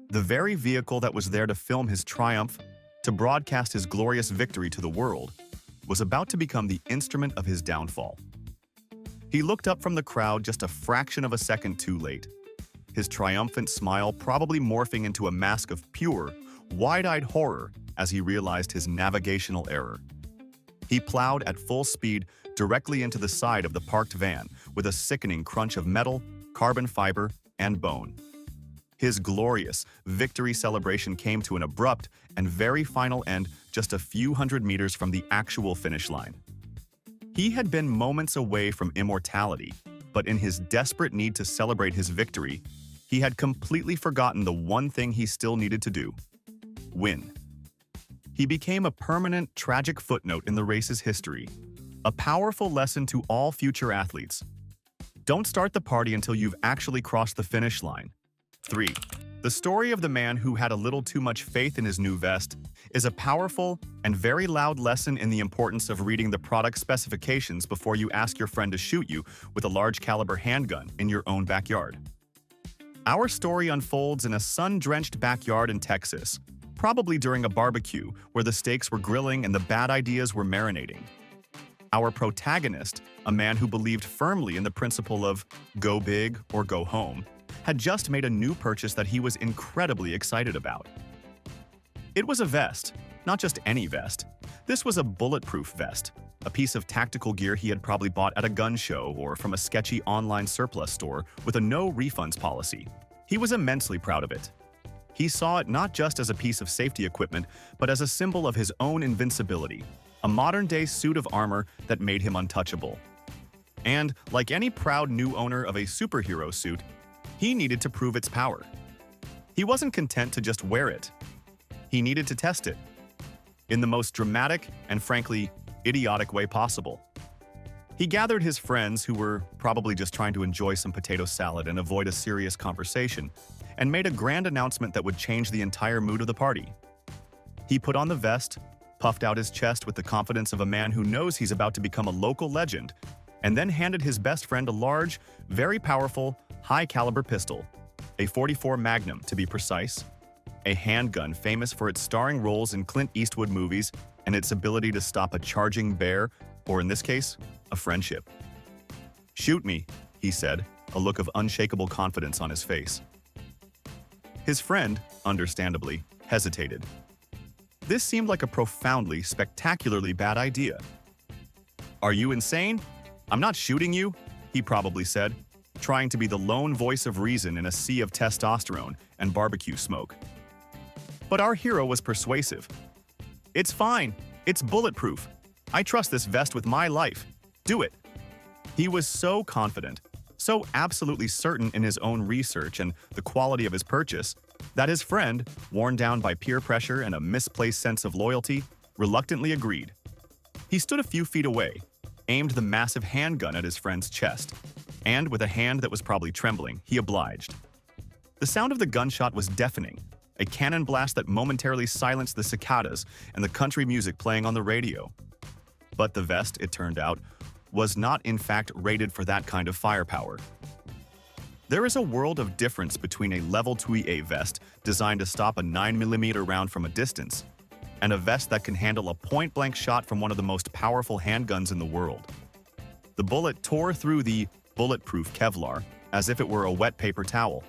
The very vehicle that was there to film his triumph, to broadcast his glorious victory to the world, was about to become the instrument of his downfall. He looked up from the crowd just a fraction of a second too late, his triumphant smile probably morphing into a mask of pure, wide-eyed horror as he realized his navigational error. He plowed at full speed directly into the side of the parked van with a sickening crunch of metal, carbon fiber, and bone. His glorious victory celebration came to an abrupt and very final end just a few hundred meters from the actual finish line. He had been moments away from immortality, but in his desperate need to celebrate his victory, he had completely forgotten the one thing he still needed to do: win. He became a permanent, tragic footnote in the race's history, a powerful lesson to all future athletes. Don't start the party until you've actually crossed the finish line. 3. The story of the man who had a little too much faith in his new vest is a powerful and very loud lesson in the importance of reading the product specifications before you ask your friend to shoot you with a large caliber handgun in your own backyard. Our story unfolds in a sun-drenched backyard in Texas, probably during a barbecue where the steaks were grilling and the bad ideas were marinating. Our protagonist, a man who believed firmly in the principle of go big or go home, had just made a new purchase that he was incredibly excited about. It was a vest, not just any vest. This was a bulletproof vest, a piece of tactical gear he had probably bought at a gun show or from a sketchy online surplus store with a no refunds policy. He was immensely proud of it. He saw it not just as a piece of safety equipment, but as a symbol of his own invincibility, a modern-day suit of armor that made him untouchable. And, like any proud new owner of a superhero suit, he needed to prove its power. He wasn't content to just wear it. He needed to test it, in the most dramatic and frankly, idiotic way possible. He gathered his friends, who were probably just trying to enjoy some potato salad and avoid a serious conversation, and made a grand announcement that would change the entire mood of the party. He put on the vest, puffed out his chest with the confidence of a man who knows he's about to become a local legend, and then handed his best friend a large, very powerful, high-caliber pistol, a .44 Magnum to be precise, a handgun famous for its starring roles in Clint Eastwood movies and its ability to stop a charging bear, or in this case, a friendship. "Shoot me," he said, a look of unshakable confidence on his face. His friend, understandably, hesitated. This seemed like a profoundly, spectacularly bad idea. "Are you insane? I'm not shooting you," he probably said, trying to be the lone voice of reason in a sea of testosterone and barbecue smoke. But our hero was persuasive. "It's fine. It's bulletproof. I trust this vest with my life. Do it." He was so confident, so absolutely certain in his own research and the quality of his purchase, that his friend, worn down by peer pressure and a misplaced sense of loyalty, reluctantly agreed. He stood a few feet away, aimed the massive handgun at his friend's chest, and with a hand that was probably trembling, he obliged. The sound of the gunshot was deafening, a cannon blast that momentarily silenced the cicadas and the country music playing on the radio. But the vest, it turned out, was not in fact rated for that kind of firepower. There is a world of difference between a Level 2A vest designed to stop a 9mm round from a distance, and a vest that can handle a point-blank shot from one of the most powerful handguns in the world. The bullet tore through the bulletproof Kevlar as if it were a wet paper towel.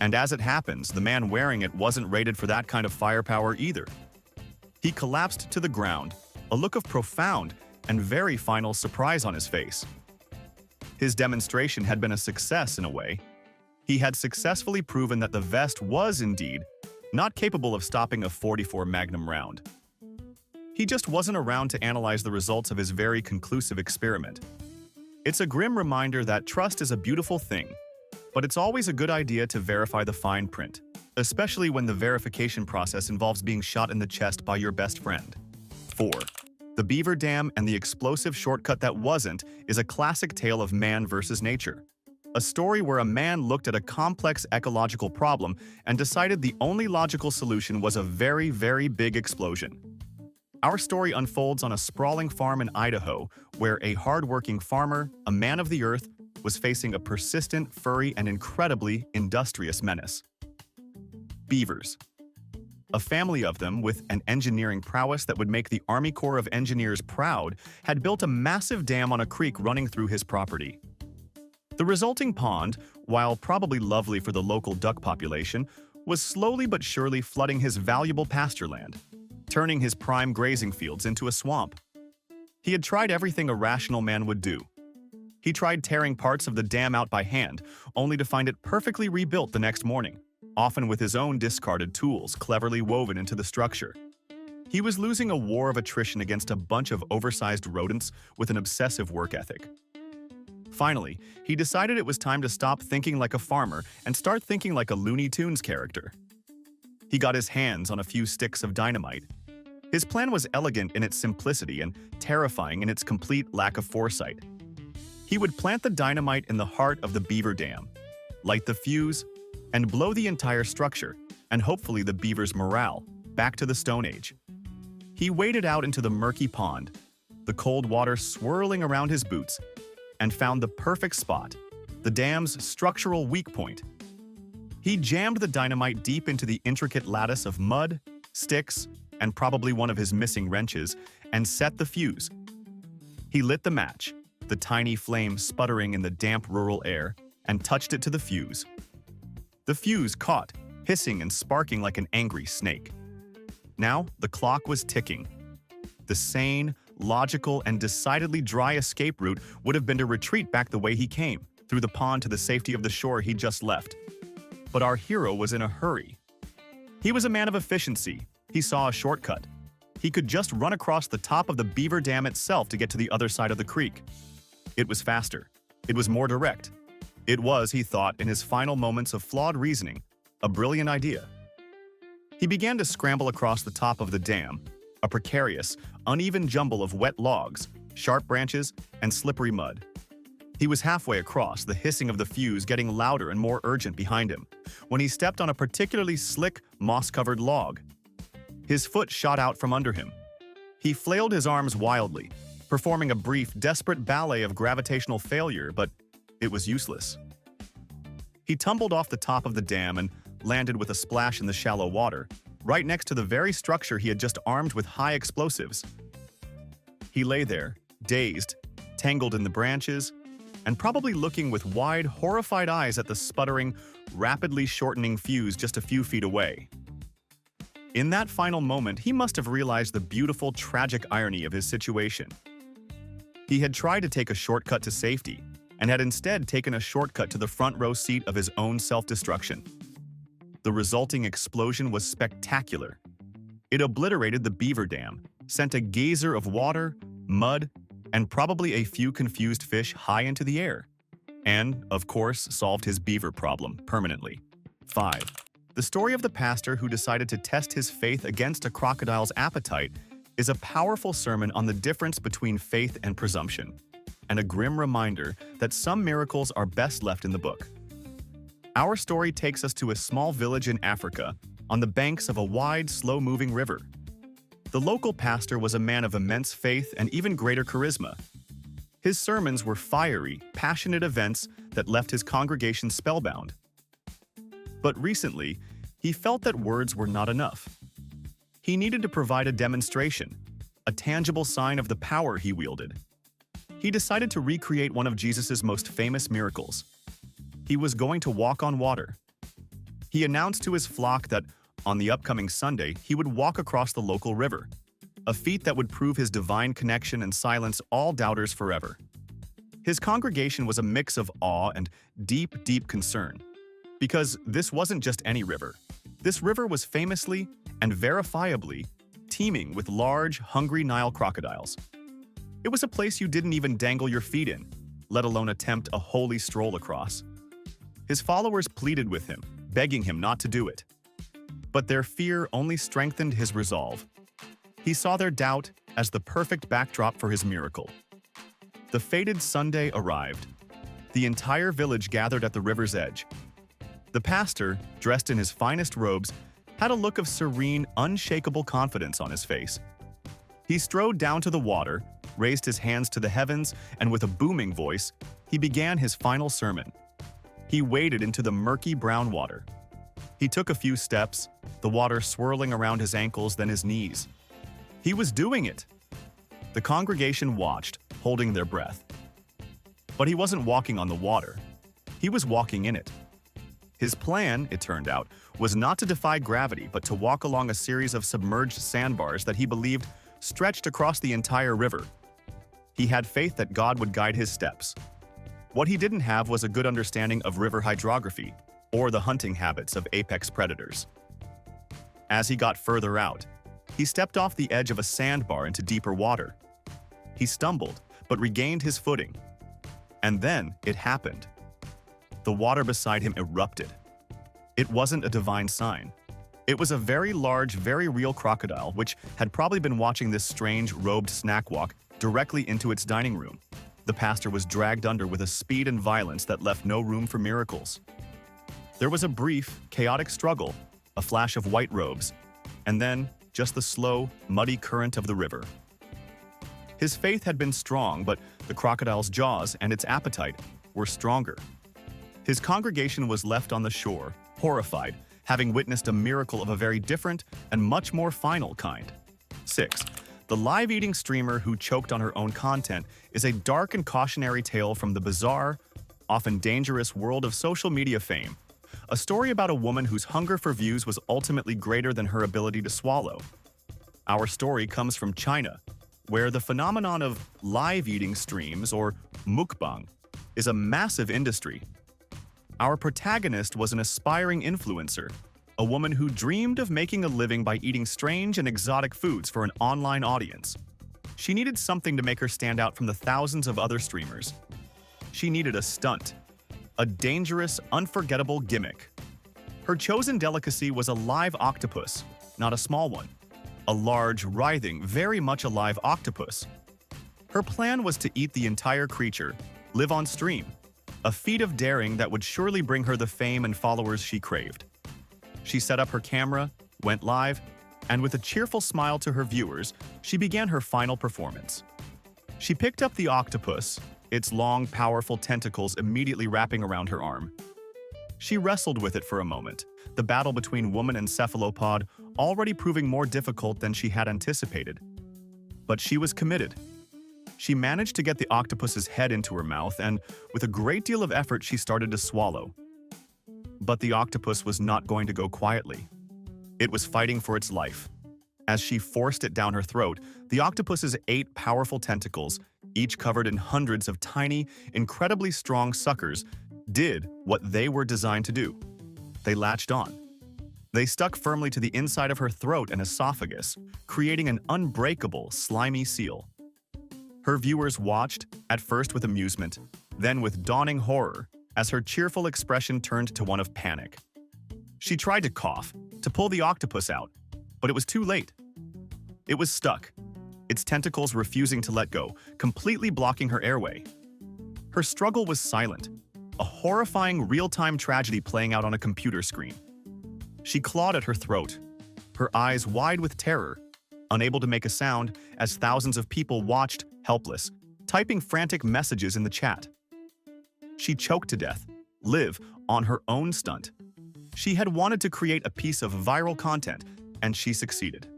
And as it happens, the man wearing it wasn't rated for that kind of firepower either. He collapsed to the ground, a look of profound and very final surprise on his face. His demonstration had been a success in a way. He had successfully proven that the vest was indeed not capable of stopping a .44 Magnum round. He just wasn't around to analyze the results of his very conclusive experiment. It's a grim reminder that trust is a beautiful thing, but it's always a good idea to verify the fine print, especially when the verification process involves being shot in the chest by your best friend. 4. The Beaver Dam and the Explosive Shortcut That Wasn't is a classic tale of man versus nature. A story where a man looked at a complex ecological problem and decided the only logical solution was a very, very big explosion. Our story unfolds on a sprawling farm in Idaho, where a hard-working farmer, a man of the earth, was facing a persistent, furry, and incredibly industrious menace. Beavers. A family of them, with an engineering prowess that would make the Army Corps of Engineers proud, had built a massive dam on a creek running through his property. The resulting pond, while probably lovely for the local duck population, was slowly but surely flooding his valuable pasture land, turning his prime grazing fields into a swamp. He had tried everything a rational man would do. He tried tearing parts of the dam out by hand, only to find it perfectly rebuilt the next morning, often with his own discarded tools cleverly woven into the structure. He was losing a war of attrition against a bunch of oversized rodents with an obsessive work ethic. Finally, he decided it was time to stop thinking like a farmer and start thinking like a Looney Tunes character. He got his hands on a few sticks of dynamite. His plan was elegant in its simplicity and terrifying in its complete lack of foresight. He would plant the dynamite in the heart of the beaver dam, light the fuse, and blow the entire structure, and hopefully the beaver's morale, back to the Stone Age. He waded out into the murky pond, the cold water swirling around his boots, and found the perfect spot, the dam's structural weak point. He jammed the dynamite deep into the intricate lattice of mud, sticks, and probably one of his missing wrenches, and set the fuse. He lit the match, the tiny flame sputtering in the damp rural air, and touched it to the fuse. The fuse caught, hissing and sparking like an angry snake. Now, the clock was ticking. The sane, logical, and decidedly dry escape route would have been to retreat back the way he came, through the pond to the safety of the shore he'd just left. But our hero was in a hurry. He was a man of efficiency. He saw a shortcut. He could just run across the top of the beaver dam itself to get to the other side of the creek. It was faster. It was more direct. It was, he thought, in his final moments of flawed reasoning, a brilliant idea. He began to scramble across the top of the dam, a precarious, uneven jumble of wet logs, sharp branches, and slippery mud. He was halfway across, the hissing of the fuse getting louder and more urgent behind him, when he stepped on a particularly slick, moss-covered log. His foot shot out from under him. He flailed his arms wildly, performing a brief, desperate ballet of gravitational failure, but it was useless. He tumbled off the top of the dam and landed with a splash in the shallow water, right next to the very structure he had just armed with high explosives. He lay there, dazed, tangled in the branches, and probably looking with wide, horrified eyes at the sputtering, rapidly shortening fuse just a few feet away. In that final moment, he must have realized the beautiful, tragic irony of his situation. He had tried to take a shortcut to safety, and had instead taken a shortcut to the front row seat of his own self-destruction. The resulting explosion was spectacular. It obliterated the beaver dam, sent a geyser of water, mud, and probably a few confused fish high into the air, and, of course, solved his beaver problem permanently. 5. The story of the pastor who decided to test his faith against a crocodile's appetite is a powerful sermon on the difference between faith and presumption, and a grim reminder that some miracles are best left in the book. Our story takes us to a small village in Africa on the banks of a wide, slow-moving river. The local pastor was a man of immense faith and even greater charisma. His sermons were fiery, passionate events that left his congregation spellbound. But recently, he felt that words were not enough. He needed to provide a demonstration, a tangible sign of the power he wielded. He decided to recreate one of Jesus' most famous miracles. He was going to walk on water. He announced to his flock that on the upcoming Sunday, he would walk across the local river, a feat that would prove his divine connection and silence all doubters forever. His congregation was a mix of awe and deep, deep concern, because this wasn't just any river. This river was famously and verifiably teeming with large, hungry Nile crocodiles. It was a place you didn't even dangle your feet in, let alone attempt a holy stroll across. His followers pleaded with him, begging him not to do it. But their fear only strengthened his resolve. He saw their doubt as the perfect backdrop for his miracle. The fated Sunday arrived. The entire village gathered at the river's edge. The pastor, dressed in his finest robes, had a look of serene, unshakable confidence on his face. He strode down to the water, raised his hands to the heavens, and with a booming voice, he began his final sermon. He waded into the murky brown water. He took a few steps, the water swirling around his ankles, then his knees. He was doing it. The congregation watched, holding their breath. But he wasn't walking on the water. He was walking in it. His plan, it turned out, was not to defy gravity, but to walk along a series of submerged sandbars that he believed stretched across the entire river. He had faith that God would guide his steps. What he didn't have was a good understanding of river hydrography or the hunting habits of apex predators. As he got further out, he stepped off the edge of a sandbar into deeper water. He stumbled, but regained his footing. And then it happened. The water beside him erupted. It wasn't a divine sign. It was a very large, very real crocodile which had probably been watching this strange, robed snack walk directly into its dining room. The pastor was dragged under with a speed and violence that left no room for miracles. There was a brief, chaotic struggle, a flash of white robes, and then just the slow, muddy current of the river. His faith had been strong, but the crocodile's jaws and its appetite were stronger. His congregation was left on the shore, horrified, having witnessed a miracle of a very different and much more final kind. 6. The live-eating streamer who choked on her own content is a dark and cautionary tale from the bizarre, often dangerous world of social media fame. A story about a woman whose hunger for views was ultimately greater than her ability to swallow. Our story comes from China, where the phenomenon of live-eating streams, or mukbang, is a massive industry. Our protagonist was an aspiring influencer, a woman who dreamed of making a living by eating strange and exotic foods for an online audience. She needed something to make her stand out from the thousands of other streamers. She needed a stunt, a dangerous, unforgettable gimmick. Her chosen delicacy was a live octopus, not a small one. A large, writhing, very much alive octopus. Her plan was to eat the entire creature, live on stream, a feat of daring that would surely bring her the fame and followers she craved. She set up her camera, went live, and with a cheerful smile to her viewers, she began her final performance. She picked up the octopus, its long, powerful tentacles immediately wrapping around her arm. She wrestled with it for a moment, the battle between woman and cephalopod already proving more difficult than she had anticipated. But she was committed. She managed to get the octopus's head into her mouth, and with a great deal of effort she started to swallow. But the octopus was not going to go quietly. It was fighting for its life. As she forced it down her throat, the octopus's 8 powerful tentacles, each covered in hundreds of tiny, incredibly strong suckers, did what they were designed to do. They latched on. They stuck firmly to the inside of her throat and esophagus, creating an unbreakable, slimy seal. Her viewers watched, at first with amusement, then with dawning horror, as her cheerful expression turned to one of panic. She tried to cough, to pull the octopus out, but it was too late. It was stuck, its tentacles refusing to let go, completely blocking her airway. Her struggle was silent, a horrifying real-time tragedy playing out on a computer screen. She clawed at her throat, her eyes wide with terror, unable to make a sound as thousands of people watched, helpless, typing frantic messages in the chat. She choked to death, live on her own stunt. She had wanted to create a piece of viral content, and she succeeded.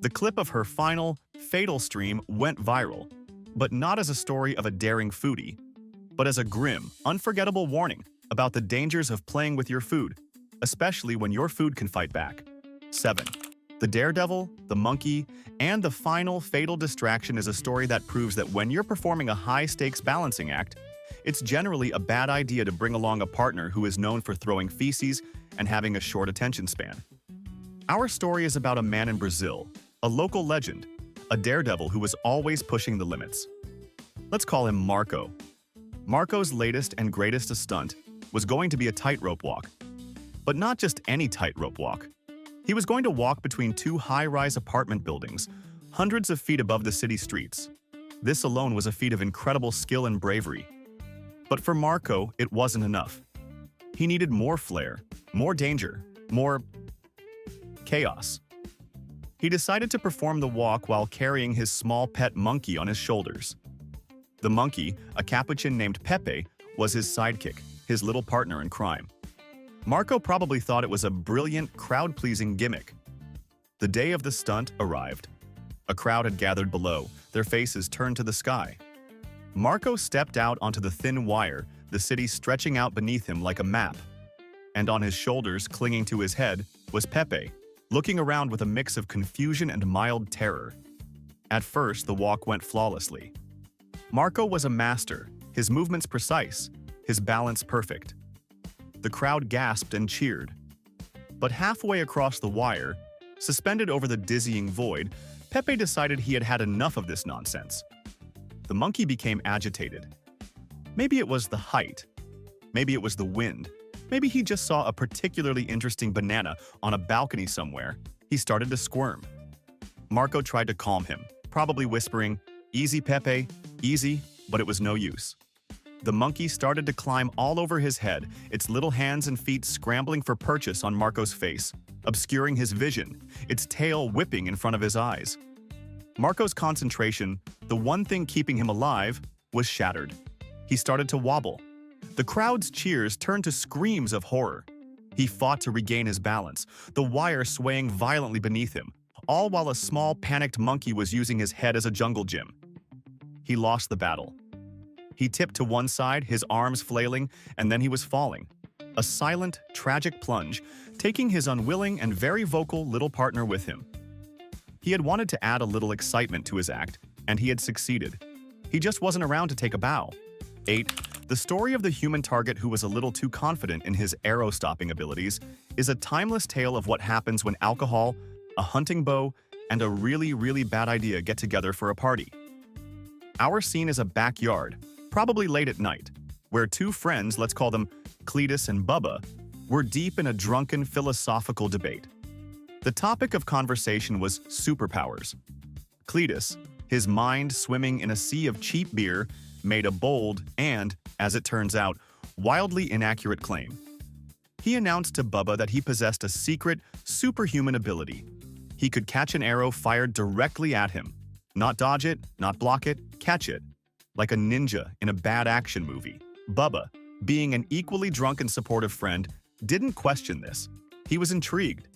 The clip of her final, fatal stream went viral, but not as a story of a daring foodie, but as a grim, unforgettable warning about the dangers of playing with your food, especially when your food can fight back. 7. The daredevil, the monkey, and the final fatal distraction is a story that proves that when you're performing a high-stakes balancing act, it's generally a bad idea to bring along a partner who is known for throwing feces and having a short attention span. Our story is about a man in Brazil, a local legend, a daredevil who was always pushing the limits. Let's call him Marco. Marco's latest and greatest stunt was going to be a tightrope walk. But not just any tightrope walk. He was going to walk between 2 high-rise apartment buildings, hundreds of feet above the city streets. This alone was a feat of incredible skill and bravery. But for Marco, it wasn't enough. He needed more flair, more danger, more chaos. He decided to perform the walk while carrying his small pet monkey on his shoulders. The monkey, a capuchin named Pepe, was his sidekick, his little partner in crime. Marco probably thought it was a brilliant, crowd-pleasing gimmick. The day of the stunt arrived. A crowd had gathered below, their faces turned to the sky. Marco stepped out onto the thin wire, the city stretching out beneath him like a map. And on his shoulders, clinging to his head, was Pepe, looking around with a mix of confusion and mild terror. At first, the walk went flawlessly. Marco was a master, his movements precise, his balance perfect. The crowd gasped and cheered. But halfway across the wire, suspended over the dizzying void, Pepe decided he had had enough of this nonsense. The monkey became agitated. Maybe it was the height. Maybe it was the wind. Maybe he just saw a particularly interesting banana on a balcony somewhere. He started to squirm. Marco tried to calm him, probably whispering, "Easy, Pepe, easy," but it was no use. The monkey started to climb all over his head, its little hands and feet scrambling for purchase on Marco's face, obscuring his vision, its tail whipping in front of his eyes. Marco's concentration, the one thing keeping him alive, was shattered. He started to wobble. The crowd's cheers turned to screams of horror. He fought to regain his balance, the wire swaying violently beneath him, all while a small, panicked monkey was using his head as a jungle gym. He lost the battle. He tipped to one side, his arms flailing, and then he was falling. A silent, tragic plunge, taking his unwilling and very vocal little partner with him. He had wanted to add a little excitement to his act, and he had succeeded. He just wasn't around to take a bow. 8. The story of the human target who was a little too confident in his arrow-stopping abilities is a timeless tale of what happens when alcohol, a hunting bow, and a really, really bad idea get together for a party. Our scene is a backyard, probably late at night, where two friends, let's call them Cletus and Bubba, were deep in a drunken philosophical debate. The topic of conversation was superpowers. Cletus, his mind swimming in a sea of cheap beer, made a bold and, as it turns out, wildly inaccurate claim. He announced to Bubba that he possessed a secret, superhuman ability. He could catch an arrow fired directly at him. Not dodge it, not block it, catch it. Like a ninja in a bad action movie. Bubba, being an equally drunk and supportive friend, didn't question this. He was intrigued.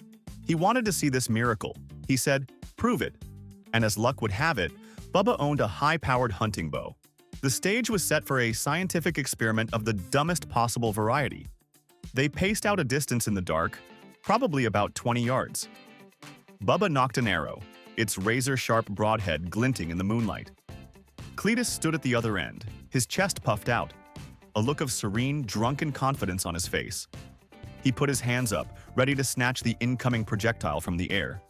He wanted to see this miracle. He said, "Prove it." And as luck would have it, Bubba owned a high-powered hunting bow. The stage was set for a scientific experiment of the dumbest possible variety. They paced out a distance in the dark, probably about 20 yards. Bubba nocked an arrow, its razor-sharp broadhead glinting in the moonlight. Cletus stood at the other end, his chest puffed out, a look of serene, drunken confidence on his face. He put his hands up, ready to snatch the incoming projectile from the air.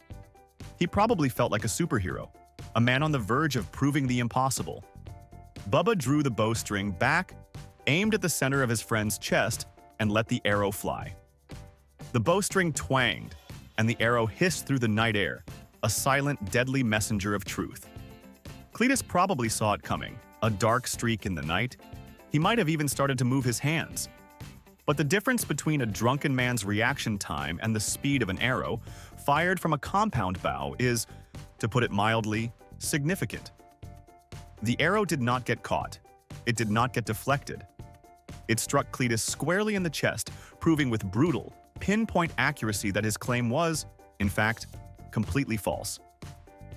He probably felt like a superhero, a man on the verge of proving the impossible. Bubba drew the bowstring back, aimed at the center of his friend's chest, and let the arrow fly. The bowstring twanged, and the arrow hissed through the night air, a silent, deadly messenger of truth. Cletus probably saw it coming, a dark streak in the night. He might have even started to move his hands. But the difference between a drunken man's reaction time and the speed of an arrow fired from a compound bow is, to put it mildly, significant. The arrow did not get caught. It did not get deflected. It struck Cletus squarely in the chest, proving with brutal, pinpoint accuracy that his claim was, in fact, completely false.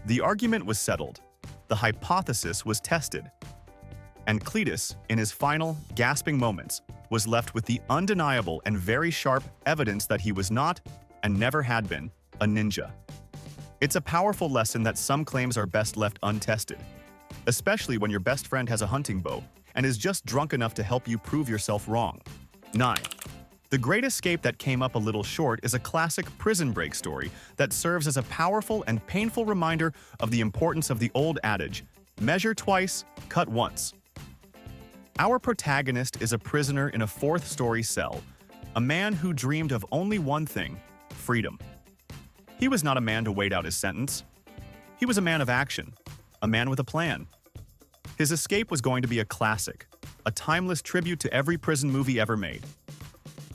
The argument was settled. The hypothesis was tested. And Cletus, in his final, gasping moments, was left with the undeniable and very sharp evidence that he was not, and never had been, a ninja. It's a powerful lesson that some claims are best left untested, especially when your best friend has a hunting bow and is just drunk enough to help you prove yourself wrong. 9. The Great Escape that came up a little short is a classic prison break story that serves as a powerful and painful reminder of the importance of the old adage, measure twice, cut once. Our protagonist is a prisoner in a fourth-story cell, a man who dreamed of only one thing, freedom. He was not a man to wait out his sentence. He was a man of action, a man with a plan. His escape was going to be a classic, a timeless tribute to every prison movie ever made.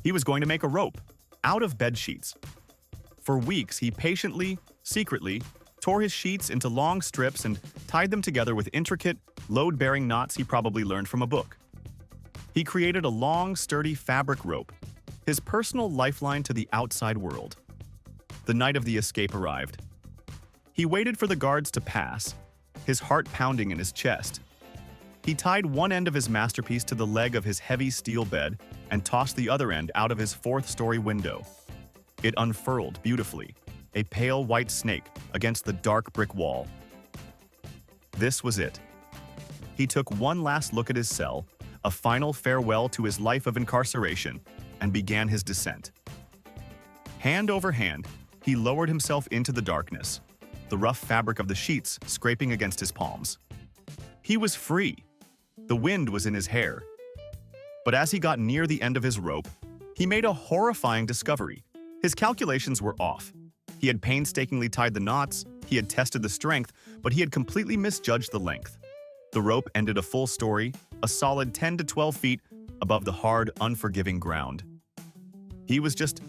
He was going to make a rope, out of bed sheets. For weeks, he patiently, secretly, tore his sheets into long strips and tied them together with intricate, load-bearing knots he probably learned from a book. He created a long, sturdy fabric rope, his personal lifeline to the outside world. The night of the escape arrived. He waited for the guards to pass, his heart pounding in his chest. He tied one end of his masterpiece to the leg of his heavy steel bed and tossed the other end out of his fourth-story window. It unfurled beautifully, a pale white snake against the dark brick wall. This was it. he took one last look at his cell, a final farewell to his life of incarceration, and began his descent. Hand over hand, he lowered himself into the darkness, the rough fabric of the sheets scraping against his palms. He was free. The wind was in his hair. But as he got near the end of his rope, he made a horrifying discovery. His calculations were off. He had painstakingly tied the knots, he had tested the strength, but he had completely misjudged the length. The rope ended a full story, a solid 10 to 12 feet above the hard, unforgiving ground. He was just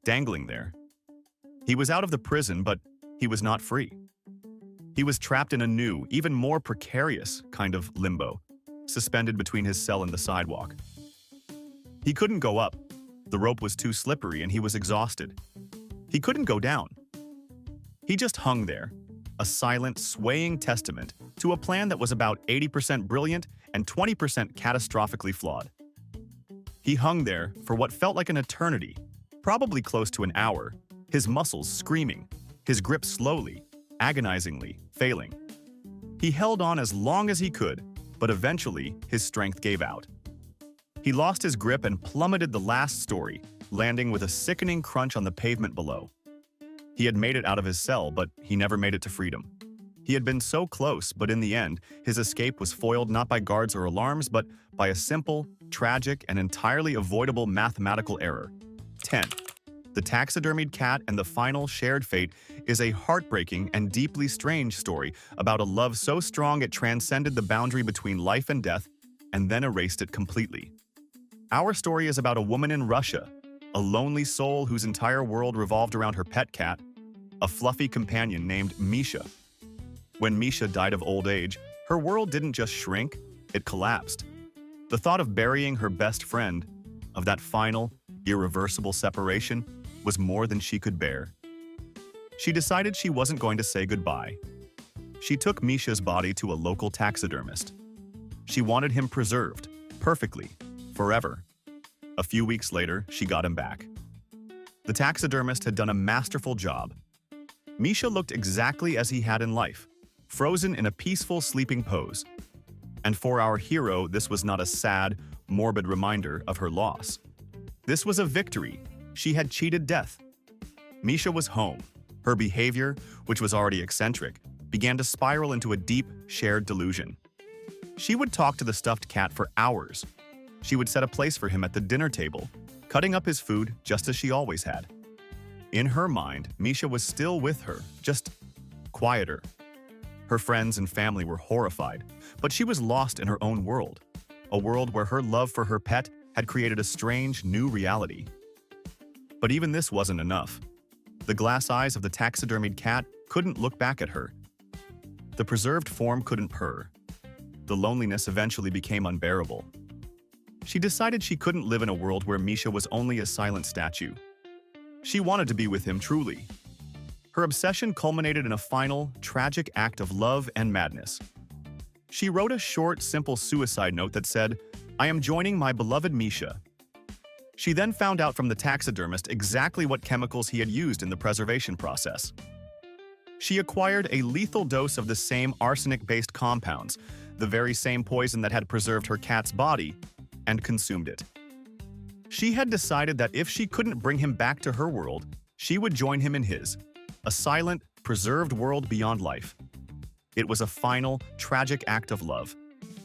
dangling there. He was out of the prison, but he was not free. He was trapped in a new, even more precarious kind of limbo, suspended between his cell and the sidewalk. He couldn't go up. The rope was too slippery and he was exhausted. He couldn't go down. He just hung there, a silent, swaying testament to a plan that was about 80% brilliant and 20% catastrophically flawed. He hung there for what felt like an eternity, probably close to an hour, his muscles screaming, his grip slowly, agonizingly failing. He held on as long as he could, but eventually his strength gave out. He lost his grip and plummeted the last story, landing with a sickening crunch on the pavement below. He had made it out of his cell, but he never made it to freedom. He had been so close, but in the end, his escape was foiled not by guards or alarms, but by a simple, tragic, and entirely avoidable mathematical error. 10. The Taxidermied Cat and the Final Shared Fate is a heartbreaking and deeply strange story about a love so strong it transcended the boundary between life and death and then erased it completely. Our story is about a woman in Russia, a lonely soul whose entire world revolved around her pet cat, a fluffy companion named Misha. When Misha died of old age, her world didn't just shrink, it collapsed. The thought of burying her best friend, of that final, irreversible separation, was more than she could bear. She decided she wasn't going to say goodbye. She took Misha's body to a local taxidermist. She wanted him preserved, perfectly, forever. A few weeks later, she got him back. The taxidermist had done a masterful job. Misha looked exactly as he had in life, frozen in a peaceful sleeping pose. And for our hero, this was not a sad, morbid reminder of her loss. This was a victory. She had cheated death. Misha was home. Her behavior, which was already eccentric, began to spiral into a deep, shared delusion. She would talk to the stuffed cat for hours. She would set a place for him at the dinner table, cutting up his food just as she always had. In her mind, Misha was still with her, just quieter. Her friends and family were horrified, but she was lost in her own world, a world where her love for her pet had created a strange, new reality. But even this wasn't enough. The glass eyes of the taxidermied cat couldn't look back at her. The preserved form couldn't purr. The loneliness eventually became unbearable. She decided she couldn't live in a world where Misha was only a silent statue. She wanted to be with him truly. Her obsession culminated in a final, tragic act of love and madness. She wrote a short, simple suicide note that said, "I am joining my beloved Misha." She then found out from the taxidermist exactly what chemicals he had used in the preservation process. She acquired a lethal dose of the same arsenic-based compounds, the very same poison that had preserved her cat's body, and consumed it. She had decided that if she couldn't bring him back to her world, she would join him in his, a silent, preserved world beyond life. It was a final, tragic act of love,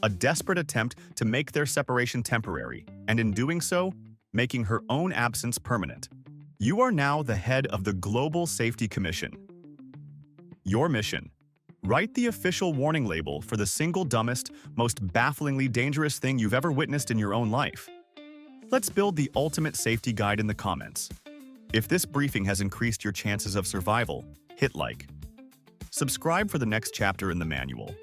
a desperate attempt to make their separation temporary, and in doing so, making her own absence permanent. You are now the head of the Global Safety Commission. Your mission: write the official warning label for the single dumbest, most bafflingly dangerous thing you've ever witnessed in your own life. Let's build the ultimate safety guide in the comments. If this briefing has increased your chances of survival, hit like. Subscribe for the next chapter in the manual.